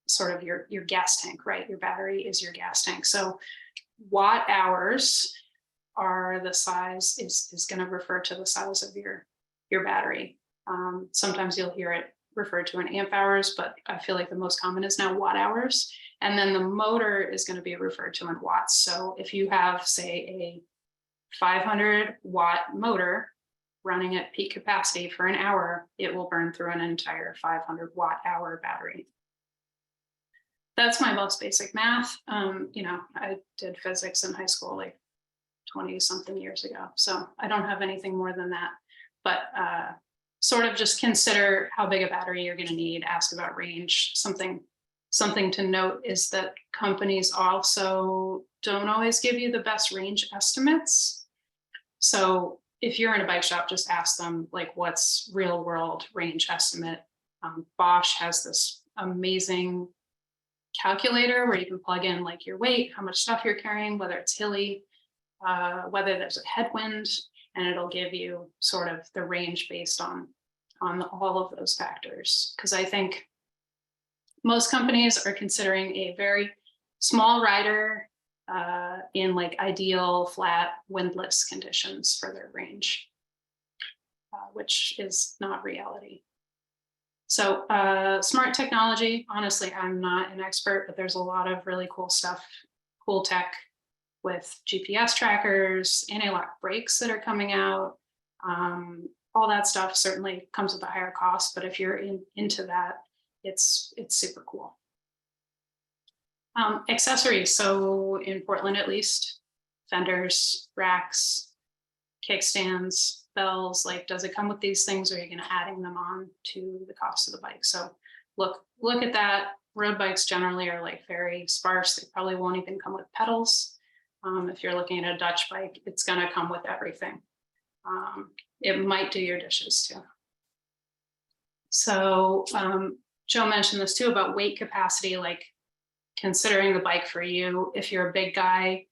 sort of your gas tank, right? Your battery is your gas tank. So watt hours are the size, is going to refer to the size of your battery. Sometimes you'll hear it referred to in amp hours, but I feel like the most common is now watt hours. And then the motor is going to be referred to in watts. So if you have, say, a 500 watt motor running at peak capacity for an hour, it will burn through an entire 500 watt hour battery. That's my most basic math. I did physics in high school like 20 something years ago. So I don't have anything more than that, but sort of just consider how big a battery you're going to need, ask about range. Something to note is that companies also don't always give you the best range estimates. So if you're in a bike shop, just ask them like, what's real world range estimate? Bosch has this amazing calculator where you can plug in like your weight, how much stuff you're carrying, whether it's hilly, whether there's a headwind, and it'll give you sort of the range based on all of those factors. Because I think most companies are considering a very small rider in like ideal flat windless conditions for their range, which is not reality. So smart technology, honestly, I'm not an expert, but there's a lot of really cool stuff, cool tech with GPS trackers, anti-lock brakes that are coming out. All that stuff certainly comes with a higher cost, but if you're into that, it's super cool. Accessories, so in Portland at least, fenders, racks, kickstands, bells, like does it come with these things, or are you going to adding them on to the cost of the bike? So look at that. Road bikes generally are like very sparse. They probably won't even come with pedals. If you're looking at a Dutch bike, it's going to come with everything. It might do your dishes too. So Joe mentioned this too about weight capacity, like considering the bike for you. If you're a big guy,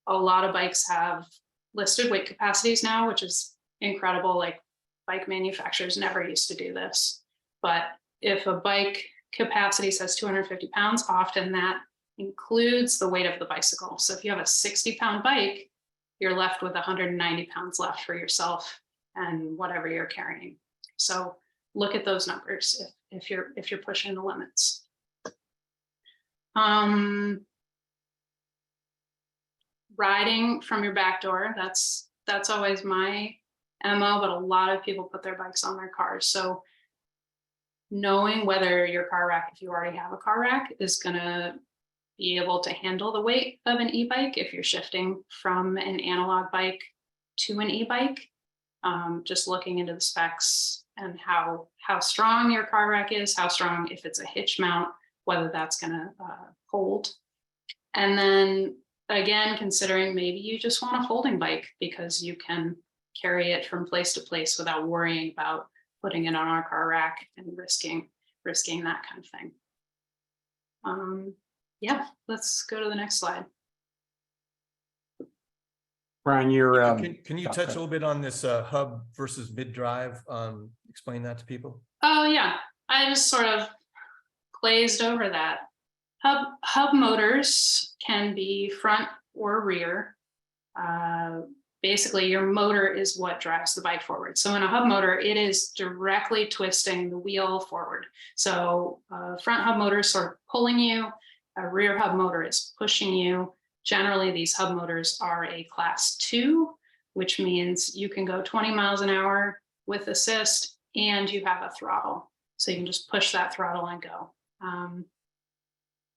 a lot of bikes have listed weight capacities now, which is incredible. Like bike manufacturers never used to do this. But if a bike capacity says 250 pounds, often that includes the weight of the bicycle. So if you have a 60-pound bike, you're left with 190 pounds left for yourself and whatever you're carrying. So look at those numbers if you're pushing the limits. Riding from your back door, that's always my MO, but a lot of people put their bikes on their cars. So knowing whether your car rack, if you already have a car rack, is gonna be able to handle the weight of an e-bike if you're shifting from an analog bike to an e-bike. Just looking into the specs and how strong your car rack is, how strong, if it's a hitch mount, whether that's gonna hold. And then again, considering maybe you just want a folding bike because you can carry it from place to place without worrying about putting it on our car rack and risking that kind of thing. Yeah, let's go to the next slide. Brian, you're Can you touch a little bit on this hub versus mid-drive? Explain that to people. Oh yeah, I just sort of glazed over that. Hub motors can be front or rear. Basically, your motor is what drives the bike forward. So in a hub motor, it is directly twisting the wheel forward. So front hub motor is sort of pulling you, a rear hub motor is pushing you. Generally, these hub motors are a class 2, which means you can go 20 miles an hour with assist and you have a throttle. So you can just push that throttle and go.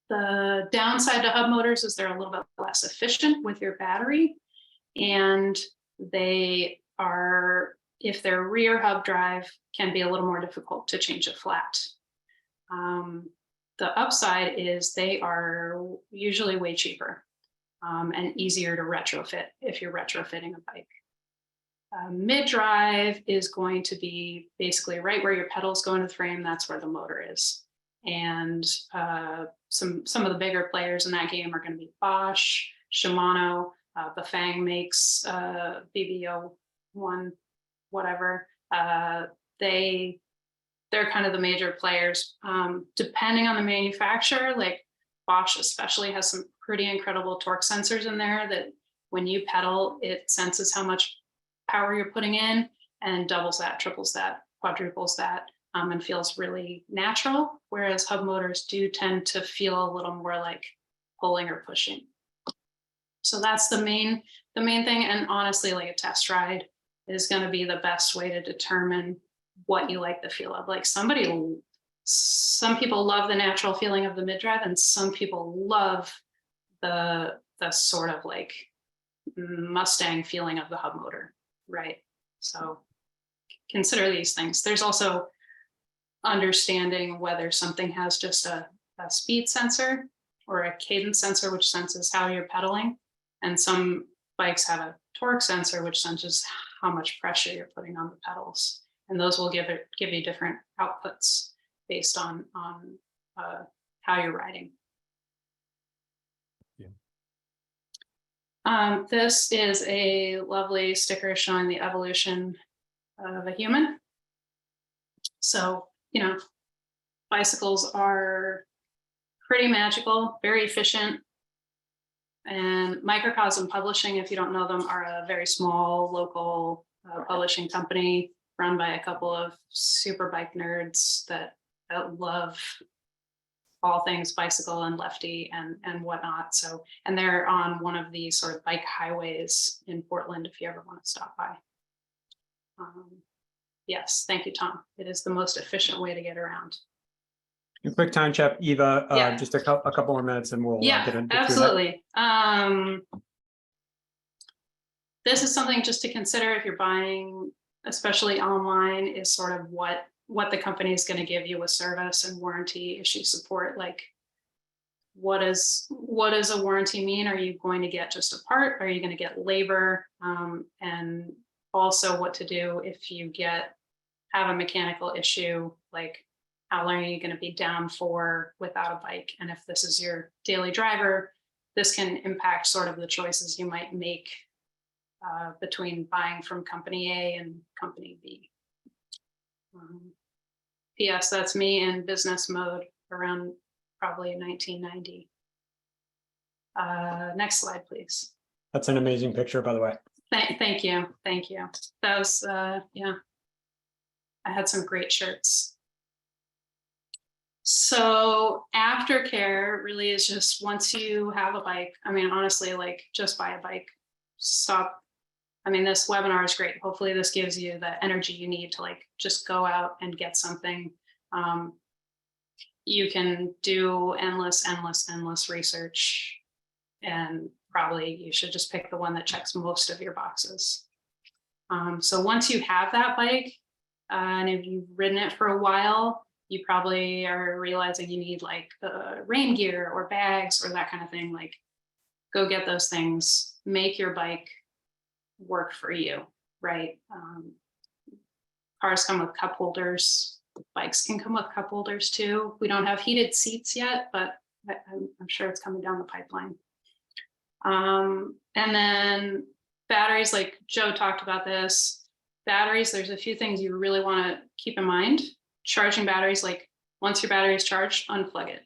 The downside to hub motors is they're a little bit less efficient with your battery. And they are, if they're rear hub drive, can be a little more difficult to change it flat. The upside is they are usually way cheaper and easier to retrofit if you're retrofitting a bike. Mid-drive is going to be basically right where your pedals go into the frame, that's where the motor is. And some of the bigger players in that game are going to be Bosch, Shimano, Bafang makes BBO1, whatever. They're kind of the major players. Depending on the manufacturer, like Bosch especially has some pretty incredible torque sensors in there that when you pedal, it senses how much power you're putting in and doubles that, triples that, quadruples that, and feels really natural. Whereas hub motors do tend to feel a little more like pulling or pushing. So that's the main thing. And honestly, like a test ride is going to be the best way to determine what you like the feel of. Like some people love the natural feeling of the mid-drive, and some people love the sort of like Mustang feeling of the hub motor, right? So consider these things. There's also understanding whether something has just a speed sensor or a cadence sensor, which senses how you're pedaling. And some bikes have a torque sensor, which senses how much pressure you're putting on the pedals. And those will give you different outputs based on how you're riding. Yeah. This is a lovely sticker showing the evolution of a human. So, you know, bicycles are pretty magical, very efficient. And Microcosm Publishing, if you don't know them, are a very small local publishing company run by a couple of super bike nerds that love all things bicycle and lefty and whatnot. So, and they're on one of these sort of bike highways in Portland if you ever want to stop by. Yes, thank you, Tom. It is the most efficient way to get around. A quick time check, Eva. Yeah. Just a couple more minutes, and we'll get into absolutely. This is something just to consider if you're buying, especially online, is sort of what the company is going to give you with service and warranty issue support. Like, what does a warranty mean? Are you going to get just a part? Are you going to get labor? And also what to do if you have a mechanical issue, like how long are you going to be down for without a bike? And if this is your daily driver, this can impact sort of the choices you might make between buying from company A and company B. P.S. That's me in business mode around probably 1990. Next slide, please. That's an amazing picture, by the way. Thank you. That was, yeah. I had some great shirts. So aftercare really is just once you have a bike, I mean, honestly, like just buy a bike, stop. I mean, this webinar is great. Hopefully this gives you the energy you need to like, just go out and get something. You can do endless research, and probably you should just pick the one that checks most of your boxes. So once you have that bike, and if you've ridden it for a while, you probably are realizing you need like rain gear or bags or that kind of thing. Like, go get those things, make your bike work for you. right? Cars come with cup holders. Bikes can come with cup holders too. We don't have heated seats yet, but I'm sure it's coming down the pipeline. And then batteries, like Joe talked about this. Batteries, there's a few things you really want to keep in mind. Charging batteries, like once your battery is charged, unplug it.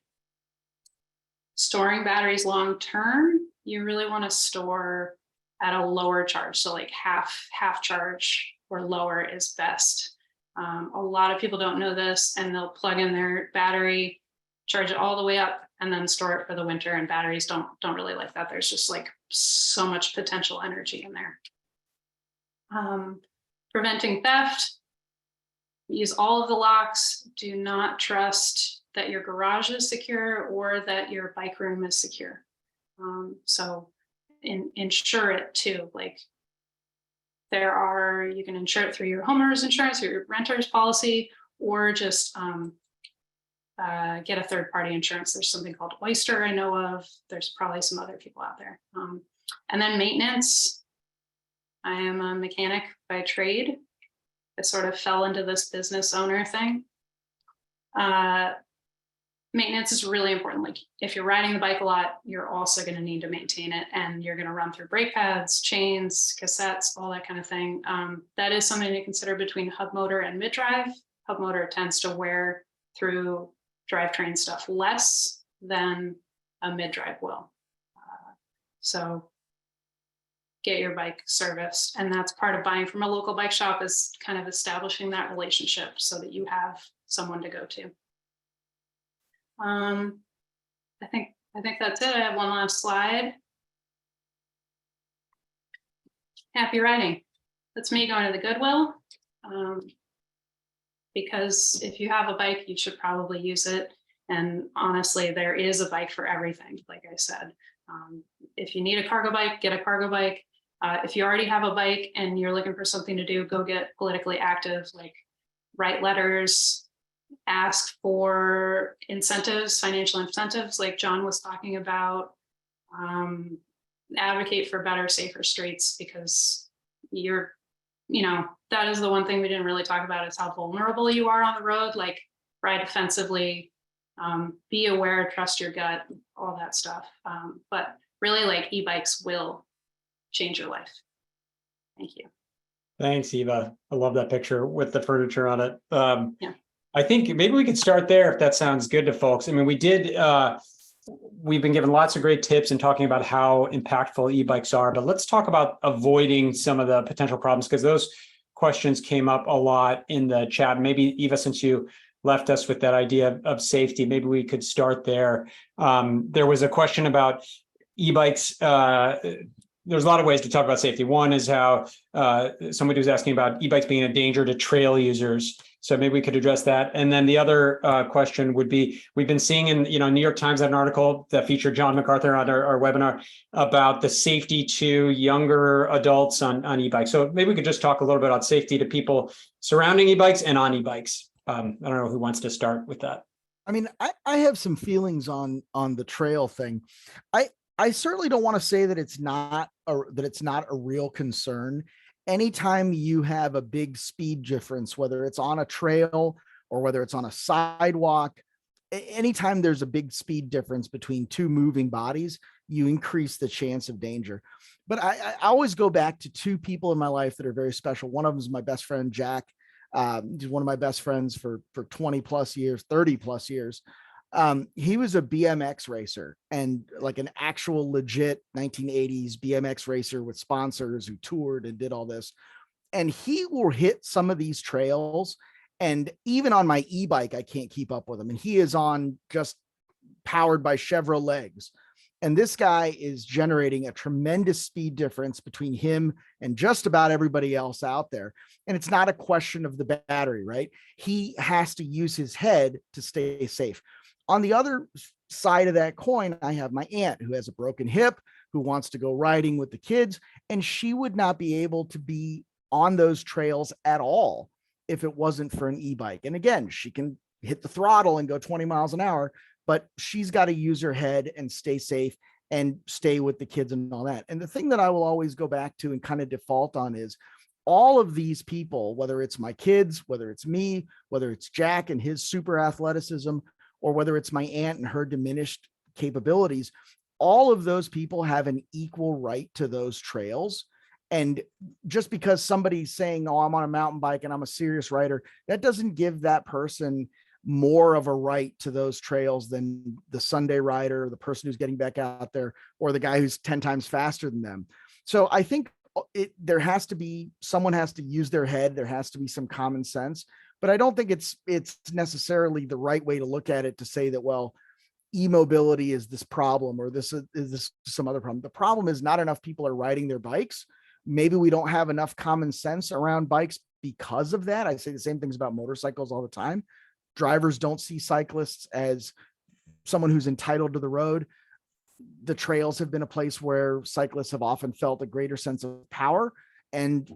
Storing batteries long term, you really want to store at a lower charge. So like half charge or lower is best. A lot of people don't know this, and they'll plug in their battery, charge it all the way up, and then store it for the winter. And batteries don't really like that. There's just like so much potential energy in there. Preventing theft. Use all of the locks. Do not trust that your garage is secure or that your bike room is secure. So insure it too. Like you can insure it through your homeowner's insurance or your renter's policy, or just get a third-party insurance. There's something called Oyster I know of. There's probably some other people out there. And then maintenance. I am a mechanic by trade. I sort of fell into this business owner thing. Maintenance is really important. Like if you're riding the bike a lot, you're also going to need to maintain it, and you're going to run through brake pads, chains, cassettes, all that kind of thing. That is something to consider between hub motor and mid-drive. Hub motor tends to wear through drivetrain stuff less than a mid-drive will. So get your bike serviced, and that's part of buying from a local bike shop, is kind of establishing that relationship so that you have someone to go to. I think that's it. I have one last slide. Happy riding. That's me going to the Goodwill. Because if you have a bike, you should probably use it. And honestly, there is a bike for everything. Like I said, if you need a cargo bike, get a cargo bike. If you already have a bike and you're looking for something to do, go get politically active, like write letters, ask for incentives, financial incentives, like John was talking about. Advocate for better, safer streets, because that is the one thing we didn't really talk about, is how vulnerable you are on the road. Like, ride defensively, be aware, trust your gut, all that stuff. But really, like, e-bikes will change your life. Thank you. Thanks, Eva. I love that picture with the furniture on it. Yeah. I think maybe we could start there if that sounds good to folks. I mean, we've been given lots of great tips and talking about how impactful e-bikes are, but let's talk about avoiding some of the potential problems, because those questions came up a lot in the chat. Maybe Eva, since you left us with that idea of safety, maybe we could start there. There was a question about e-bikes. There's a lot of ways to talk about safety. One is how somebody was asking about e-bikes being a danger to trail users. So maybe we could address that. And then the other question would be, we've been seeing in New York Times had an article that featured John MacArthur on our webinar about the safety to younger adults on e-bikes. So maybe we could just talk a little bit about safety to people surrounding e-bikes and on e-bikes. I don't know who wants to start with that. I mean, I have some feelings on the trail thing. I certainly don't want to say that it's not a real concern. Anytime you have a big speed difference, whether it's on a trail or whether it's on a sidewalk, anytime there's a big speed difference between two moving bodies, you increase the chance of danger. But I always go back to two people in my life that are very special. One of them is my best friend, Jack. He's one of my best friends for 20 plus years, 30 plus years. He was a BMX racer, and like an actual legit 1980s BMX racer with sponsors who toured and did all this. And he will hit some of these trails, and even on my e-bike, I can't keep up with him. And he is on just powered by Chevrolet legs. And this guy is generating a tremendous speed difference between him and just about everybody else out there. And it's not a question of the battery, right? He has to use his head to stay safe. On the other side of that coin, I have my aunt who has a broken hip, who wants to go riding with the kids, and she would not be able to be on those trails at all if it wasn't for an e-bike. And again, she can hit the throttle and go 20 miles an hour, but she's got to use her head and stay safe and stay with the kids and all that. And the thing that I will always go back to and kind of default on is, all of these people, whether it's my kids, whether it's me, whether it's Jack and his super athleticism, or whether it's my aunt and her diminished capabilities, all of those people have an equal right to those trails. And just because somebody's saying, oh, I'm on a mountain bike and I'm a serious rider, that doesn't give that person more of a right to those trails than the Sunday rider, the person who's getting back out there, or the guy who's 10 times faster than them. So I think there has to be, someone has to use their head. There has to be some common sense, but I don't think it's necessarily the right way to look at it to say that, well, e-mobility is this problem, or this is some other problem. The problem is not enough people are riding their bikes. Maybe we don't have enough common sense around bikes because of that. I say the same things about motorcycles all the time. Drivers don't see cyclists as someone who's entitled to the road. The trails have been a place where cyclists have often felt a greater sense of power, and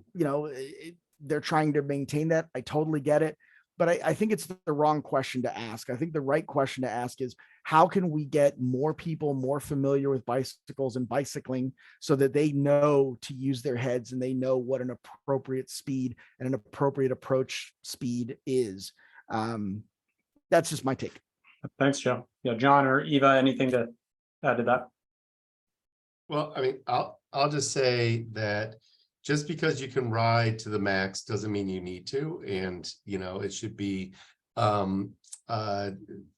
they're trying to maintain that. I totally get it, but I think it's the wrong question to ask. I think the right question to ask is, how can we get more people more familiar with bicycles and bicycling so that they know to use their heads and they know what an appropriate speed and an appropriate approach speed is. That's just my take. Thanks, Joe. Yeah, John or Eva, anything to add to that? Well, I mean, I'll just say that just because you can ride to the max doesn't mean you need to, and it should be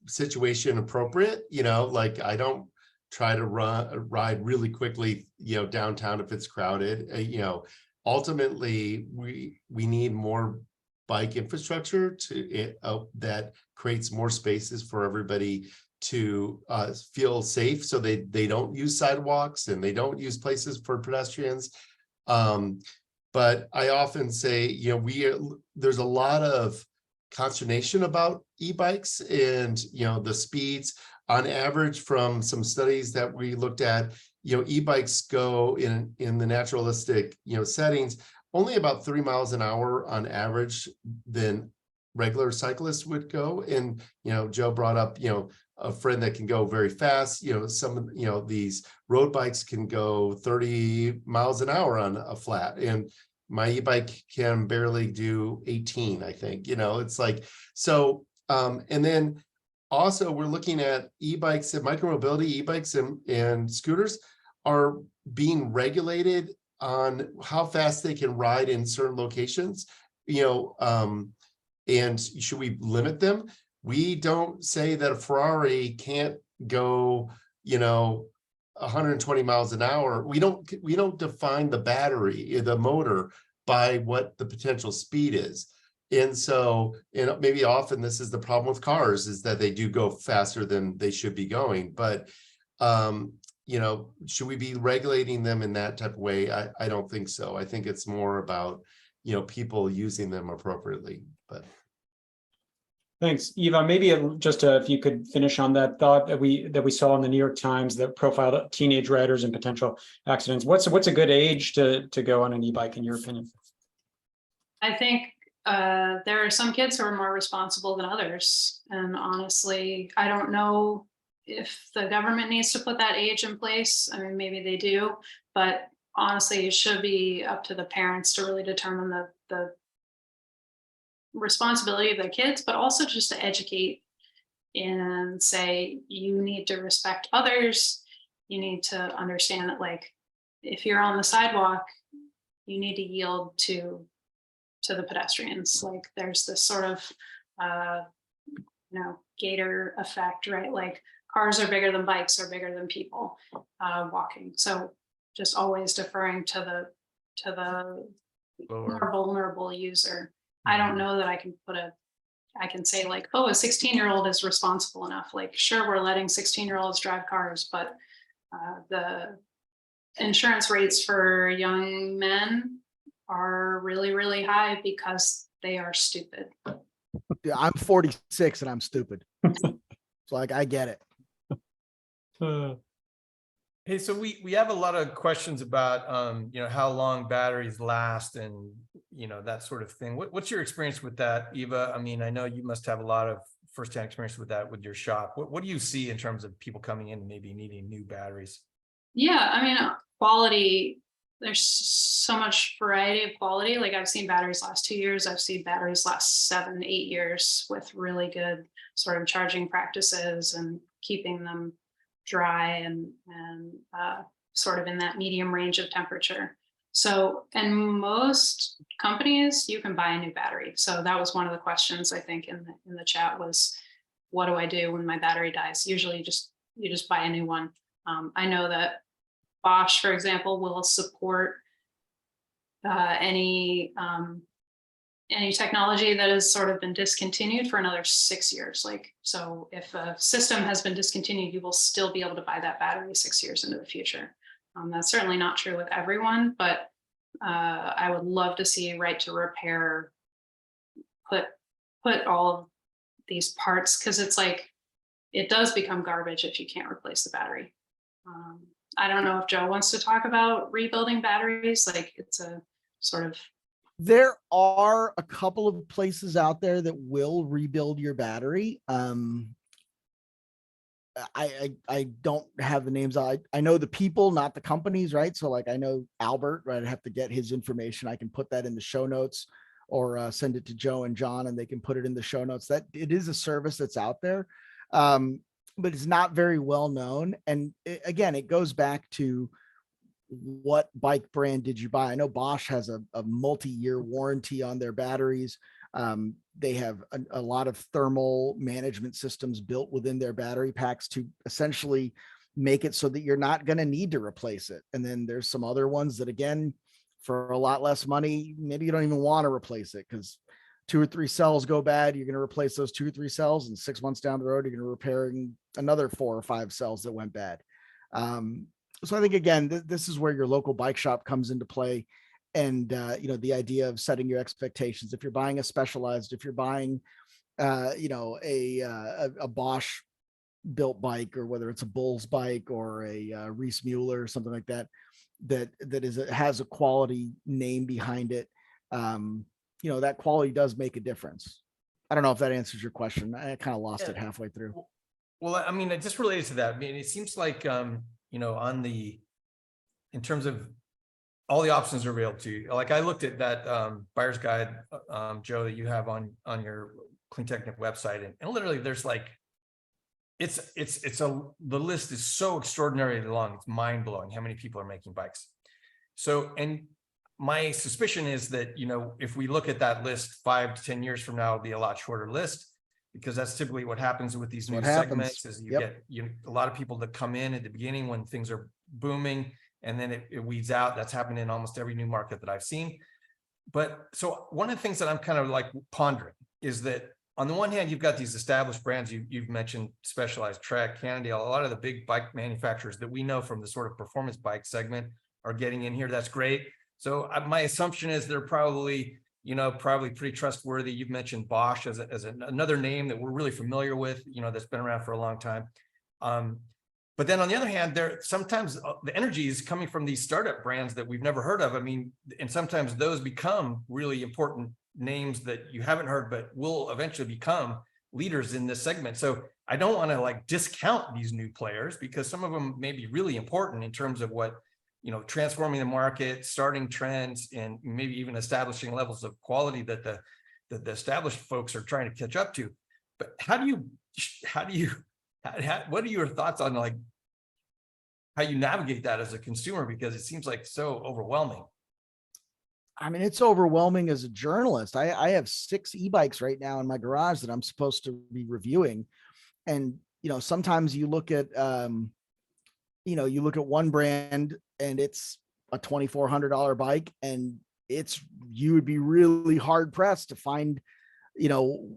situation appropriate. Like, I don't try to ride really quickly downtown if it's crowded. Ultimately we need more bike infrastructure to that creates more spaces for everybody to feel safe, so they don't use sidewalks and they don't use places for pedestrians. But I often say, there's a lot of consternation about e-bikes and the speeds. On average, from some studies that we looked at, e-bikes go in the naturalistic settings only about 30 miles an hour on average than regular cyclists would go. And Joe brought up a friend that can go very fast. Some these road bikes can go 30 miles an hour on a flat, and my e-bike can barely do 18, I think. It's like, so and then also we're looking at e-bikes and micromobility. E-bikes and scooters are being regulated on how fast they can ride in certain locations, and should we limit them? We don't say that a Ferrari can't go, 120 miles an hour. We don't define the battery, the motor, by what the potential speed is. And so, maybe often this is the problem with cars, is that they do go faster than they should be going. But should we be regulating them in that type of way? I don't think so. I think it's more about, people using them appropriately. But thanks, Eva. Maybe just if you could finish on that thought that we saw in the New York Times that profiled teenage riders and potential accidents. What's a good age to go on an e-bike, in your opinion? I think there are some kids who are more responsible than others, and honestly, I don't know if the government needs to put that age in place. I mean, maybe they do, but honestly, it should be up to the parents to really determine the responsibility of the kids, but also just to educate and say, you need to respect others. You need to understand that, like, if you're on the sidewalk, you need to yield to the pedestrians. Like, there's this sort of gator effect, right? Like, cars are bigger than bikes, are bigger than people walking. So just always deferring to the more vulnerable user. I don't know that I can say like, oh, a 16-year-old is responsible enough. Like, sure, we're letting 16-year-olds drive cars, but the insurance rates for young men are really, really high because they are stupid. Yeah, I'm 46 and I'm stupid. So like, I get it. Hey, so we have a lot of questions about how long batteries last and that sort of thing. What's your experience with that, Eva? I mean, I know you must have a lot of firsthand experience with that with your shop. What do you see in terms of people coming in and maybe needing new batteries? Yeah, I mean, quality there's so much variety of quality. Like I've seen batteries last 2 years. I've seen batteries last 7, 8 years with really good sort of charging practices and keeping them dry and sort of in that medium range of temperature. So, and most companies, you can buy a new battery. So that was one of the questions I think in the chat was, what do I do when my battery dies? Usually you just buy a new one. I know that Bosch, for example, will support any technology that has sort of been discontinued for another 6 years. Like, so if a system has been discontinued, you will still be able to buy that battery 6 years into the future. That's certainly not true with everyone, but I would love to see right to repair put all of these parts, because it's like it does become garbage if you can't replace the battery. I don't know if Joe wants to talk about rebuilding batteries. Like it's a sort of. There are a couple of places out there that will rebuild your battery. I don't have the names. I know the people, not the companies, right? So like I know Albert, right? I have to get his information. I can put that in the show notes or send it to Joe and John and they can put it in the show notes. That it is a service that's out there, but it's not very well known. And again, it goes back to what bike brand did you buy? I know Bosch has a multi-year warranty on their batteries. They have a lot of thermal management systems built within their battery packs to essentially make it so that you're not going to need to replace it. And then there's some other ones that, again, for a lot less money, maybe you don't even want to replace it because 2 or 3 cells go bad. You're going to replace those 2 or 3 cells, and 6 months down the road, you're going to repair another 4 or 5 cells that went bad. So I think, again, this is where your local bike shop comes into play. And, the idea of setting your expectations. If you're buying a Specialized, if you're buying, a Bosch built bike, or whether it's a Bulls bike or a Reese Mueller or something like that, has a quality name behind it. That quality does make a difference. I don't know if that answers your question. I kind of lost it halfway through. Well, I mean, it just related to that. I mean, it seems like, in terms of all the options are available to you. Like I looked at that buyer's guide, Joe, that you have on your Clean Technic website, and literally there's like, the list is so extraordinarily long. It's mind blowing how many people are making bikes. So, and my suspicion is that, if we look at that list 5 to 10 years from now, it'll be a lot shorter list, because that's typically what happens with these new segments is you get a lot of people that come in at the beginning when things are booming, and then it weeds out. That's happened in almost every new market that I've seen. But so one of the things that I'm kind of like pondering is that on the one hand, you've got these established brands. You've mentioned Specialized, Trek, Cannondale, a lot of the big bike manufacturers that we know from the sort of performance bike segment are getting in here. That's great. So my assumption is they're probably pretty trustworthy. You've mentioned Bosch as another name that we're really familiar with, that's been around for a long time. But then on the other hand, there sometimes the energy is coming from these startup brands that we've never heard of. I mean, and sometimes those become really important names that you haven't heard, but will eventually become leaders in this segment. So I don't want to like discount these new players, because some of them may be really important in terms of what, transforming the market, starting trends, and maybe even establishing levels of quality that the established folks are trying to catch up to. But what are your thoughts on like how you navigate that as a consumer? Because it seems like so overwhelming. I mean, it's overwhelming as a journalist. I have 6 e-bikes right now in my garage that I'm supposed to be reviewing. And, sometimes you look at, one brand and it's a $2,400 bike, and you would be really hard pressed to find,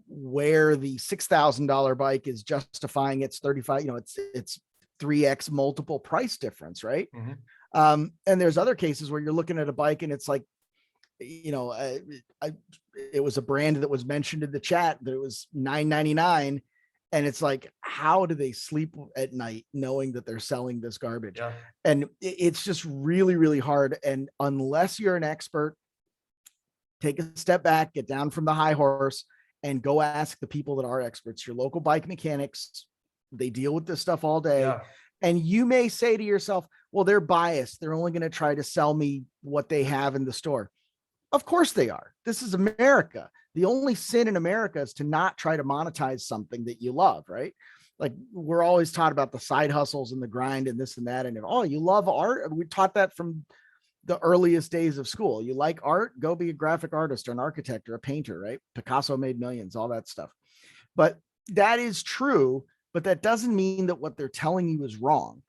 where the $6,000 bike is justifying its 35, it's 3x multiple price difference. Right. Mm-hmm. And there's other cases where you're looking at a bike and it's like, it was a brand that was mentioned in the chat that it was $9.99. And it's like, how do they sleep at night knowing that they're selling this garbage? Yeah. And it's just really, really hard. And unless you're an expert, take a step back, get down from the high horse, and go ask the people that are experts, your local bike mechanics. They deal with this stuff all day. Yeah. And you may say to yourself, well, they're biased. They're only going to try to sell me what they have in the store. Of course they are. This is America. The only sin in America is to not try to monetize something that you love, right? Like we're always taught about the side hustles and the grind and this and that. And oh, you love art. We taught that from the earliest days of school. You like art, go be a graphic artist or an architect or a painter, right? Picasso made millions, all that stuff. But that is true, but that doesn't mean that what they're telling you is wrong.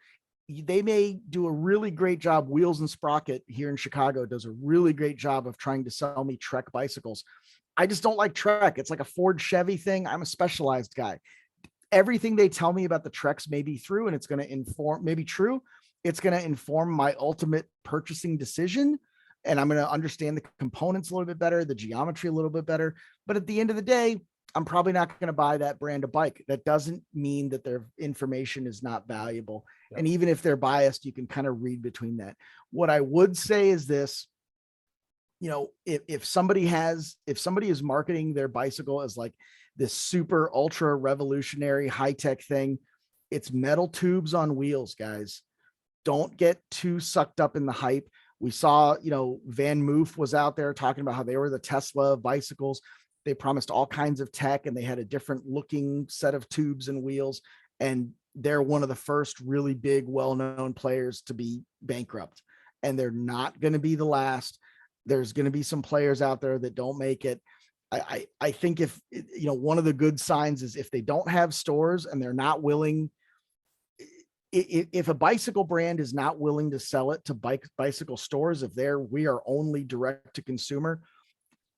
They may do a really great job. Wheels and Sprocket here in Chicago does a really great job of trying to sell me Trek bicycles. I just don't like Trek. It's like a Ford Chevy thing. I'm a Specialized guy. Everything they tell me about the Treks may be true, and it's going to inform, maybe true. It's going to inform my ultimate purchasing decision. And I'm going to understand the components a little bit better, the geometry a little bit better. But at the end of the day, I'm probably not going to buy that brand of bike. That doesn't mean that their information is not valuable. Yeah. And even if they're biased, you can kind of read between that. What I would say is this, you know, if somebody is marketing their bicycle as like this super ultra revolutionary high-tech thing, it's metal tubes on wheels, guys. Don't get too sucked up in the hype. We saw, you know, Van Moof was out there talking about how they were the Tesla of bicycles. They promised all kinds of tech and they had a different looking set of tubes and wheels. And they're one of the first really big, well-known players to be bankrupt. And they're not going to be the last. There's going to be some players out there that don't make it. I think if, you know, one of the good signs is if they don't have stores and they're not willing, if a bicycle brand is not willing to sell it to bicycle stores, we are only direct to consumer,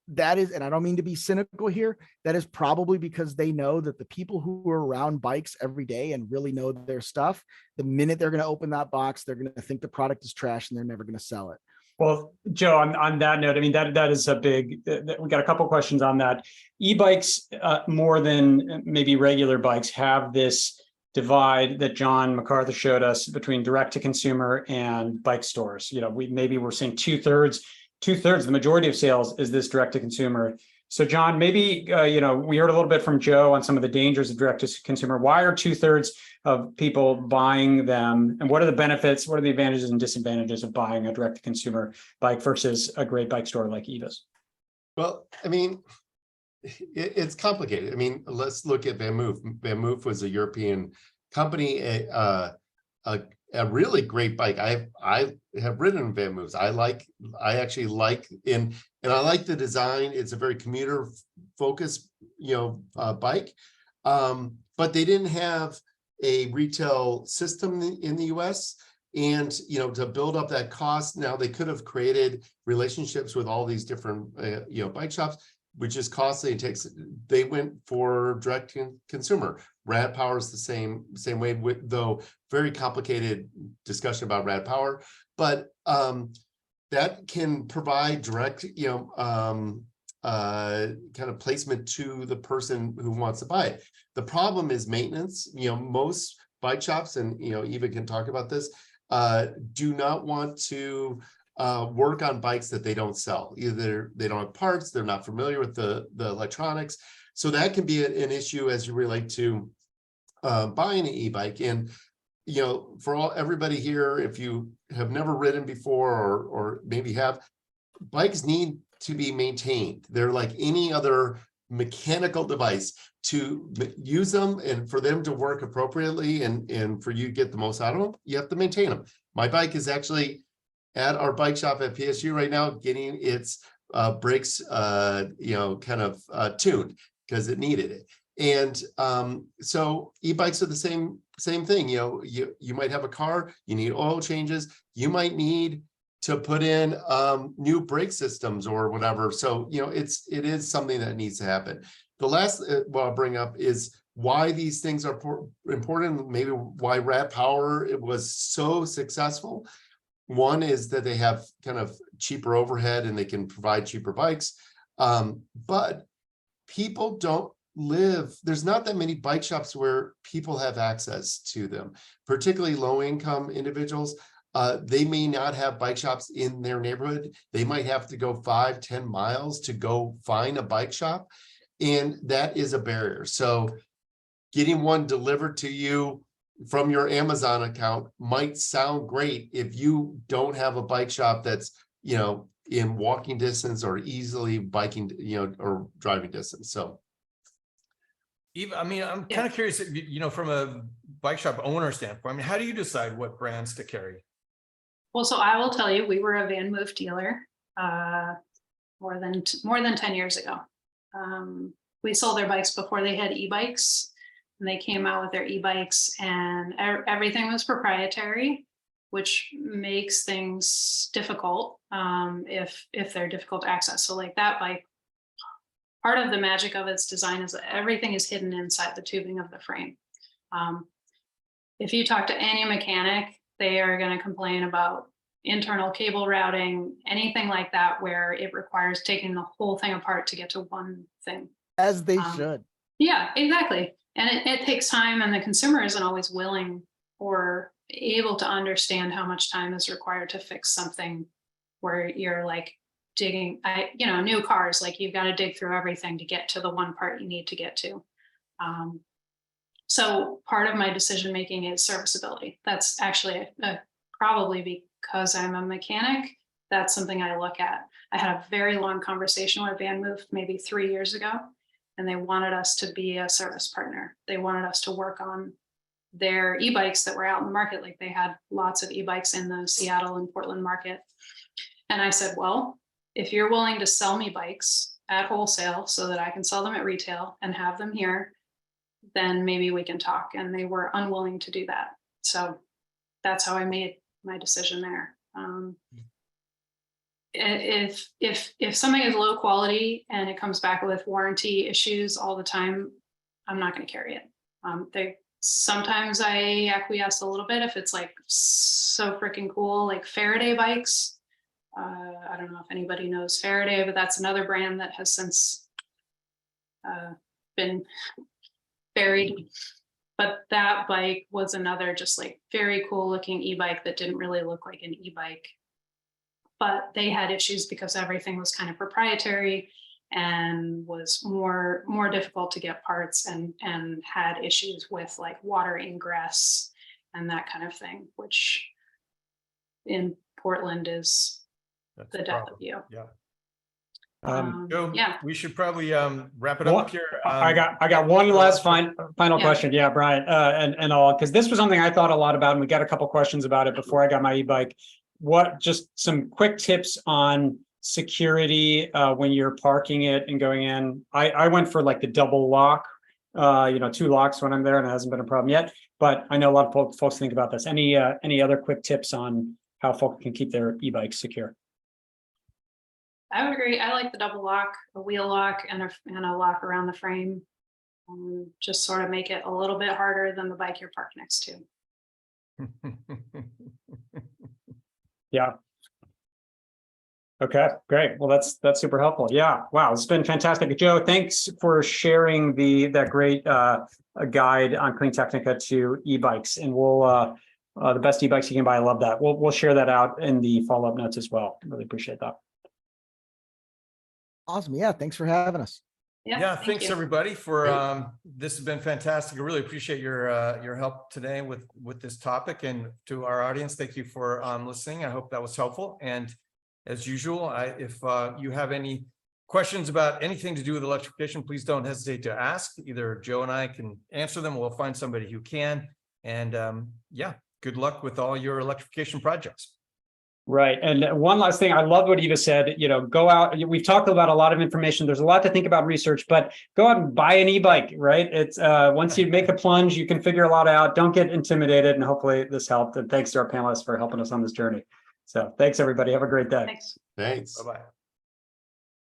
that is, and I don't mean to be cynical here, that is probably because they know that the people who are around bikes every day and really know their stuff, the minute they're going to open that box, they're going to think the product is trash and they're never going to sell it. Well, Joe, on that note, I mean, that is a big, we got a couple questions on that. E-bikes, more than maybe regular bikes, have this divide that John MacArthur showed us between direct to consumer and bike stores. You know, we're saying two-thirds, the majority of sales is this direct to consumer. So John, maybe, you know, we heard a little bit from Joe on some of the dangers of direct to consumer. Why are two-thirds of people buying them? And what are the benefits? What are the advantages and disadvantages of buying a direct to consumer bike versus a great bike store like Eva's? Well, I mean, it's complicated. I mean, let's look at Van Moof. Van Moof was a European company, a really great bike. I have ridden Van Moofs. I actually like and I like the design. It's a very commuter focused, you know, bike. But they didn't have a retail system in the US. And, you know, to build up that cost, now they could have created relationships with all these different, you know, bike shops, which is costly. They went for direct to consumer. Rad Power is the same way, with though very complicated discussion about Rad Power, but that can provide direct, you know, kind of placement to the person who wants to buy it. The problem is maintenance. You know, most bike shops, and you know, Eva can talk about this, do not want to work on bikes that they don't sell. Either they don't have parts, they're not familiar with the electronics. So that can be an issue as you relate to buying an e-bike. And, you know, for everybody here, if you have never ridden before or maybe have, bikes need to be maintained. They're like any other mechanical device. To use them and for them to work appropriately and for you to get the most out of them, you have to maintain them. My bike is actually at our bike shop at PSU right now, getting its brakes, you know, kind of tuned because it needed it. And so e-bikes are the same thing. You know, you might have a car, you need oil changes, you might need to put in new brake systems or whatever. So, you know, it is something that needs to happen. The last what I'll bring up is why these things are important, maybe why Rad Power it was so successful. One is that they have kind of cheaper overhead and they can provide cheaper bikes. But people don't live, there's not that many bike shops where people have access to them, particularly low-income individuals. They may not have bike shops in their neighborhood. They might have to go 5-10 miles to go find a bike shop. And that is a barrier. So getting one delivered to you from your Amazon account might sound great if you don't have a bike shop that's, you know, in walking distance or easily biking, you know, or driving distance. So Eva, I mean, I'm kind of curious, you know, from a bike shop owner standpoint, I mean, how do you decide what brands to carry? Well, so I will tell you, we were a Van Move dealer more than 10 years ago. We sold their bikes before they had e-bikes, and they came out with their e-bikes, and everything was proprietary, which makes things difficult if they're difficult to access. So like that bike, part of the magic of its design is that everything is hidden inside the tubing of the frame. If you talk to any mechanic, they are going to complain about internal cable routing, anything like that, where it requires taking the whole thing apart to get to one thing. As they should. Yeah, exactly. And it takes time, and the consumer isn't always willing or able to understand how much time is required to fix something where you're like digging, new cars, like you've got to dig through everything to get to the one part you need to get to. So part of my decision making is serviceability. That's actually probably because I'm a mechanic. That's something I look at. I had a very long conversation with Van Move maybe 3 years ago, and they wanted us to be a service partner. They wanted us to work on their e-bikes that were out in the market. Like they had lots of e-bikes in the Seattle and Portland market. And I said, well, if you're willing to sell me bikes at wholesale so that I can sell them at retail and have them here, then maybe we can talk. And they were unwilling to do that. So that's how I made my decision there. If something is low quality and it comes back with warranty issues all the time, I'm not going to carry it. Sometimes I acquiesce a little bit if it's like so freaking cool, like Faraday bikes. I don't know if anybody knows Faraday, but that's another brand that has since been buried. But that bike was another just like very cool looking e-bike that didn't really look like an e-bike. But they had issues because everything was kind of proprietary and was more difficult to get parts, and had issues with like water ingress and that kind of thing, which in Portland is the death of you. Yeah. So, yeah. We should probably wrap it up here. I got one last final question. Yeah, Brian, and all, because this was something I thought a lot about, and we got a couple questions about it before I got my e-bike. Just some quick tips on security when you're parking it and going in. I went for like the double lock, 2 locks when I'm there, and it hasn't been a problem yet. But I know a lot of folks think about this. Any other quick tips on how folks can keep their e-bikes secure? I would agree. I like the double lock, a wheel lock, and a lock around the frame. Just sort of make it a little bit harder than the bike you're parked next to. Yeah. Okay, great. Well, that's super helpful. Yeah. Wow, it's been fantastic. Joe, thanks for sharing that great guide on Clean Technica to e-bikes, and we'll the best e-bikes you can buy. I love that. We'll share that out in the follow-up notes as well. Really appreciate that. Awesome. Yeah. Thanks for having us. Yeah. Thanks everybody for this has been fantastic. I really appreciate your help today with this topic, and to our audience, thank you for listening. I hope that was helpful. And as usual, if you have any questions about anything to do with electrification, please don't hesitate to ask. Either Joe and I can answer them. We'll find somebody who can. And good luck with all your electrification projects. Right. And one last thing, I love what Eva said, go out. We've talked about a lot of information. There's a lot to think about research, but go out and buy an e-bike, right? It's once you make a plunge, you can figure a lot out. Don't get intimidated. And hopefully this helped. And thanks to our panelists for helping us on this journey. So thanks, everybody. Have a great day. Thanks. Bye-bye.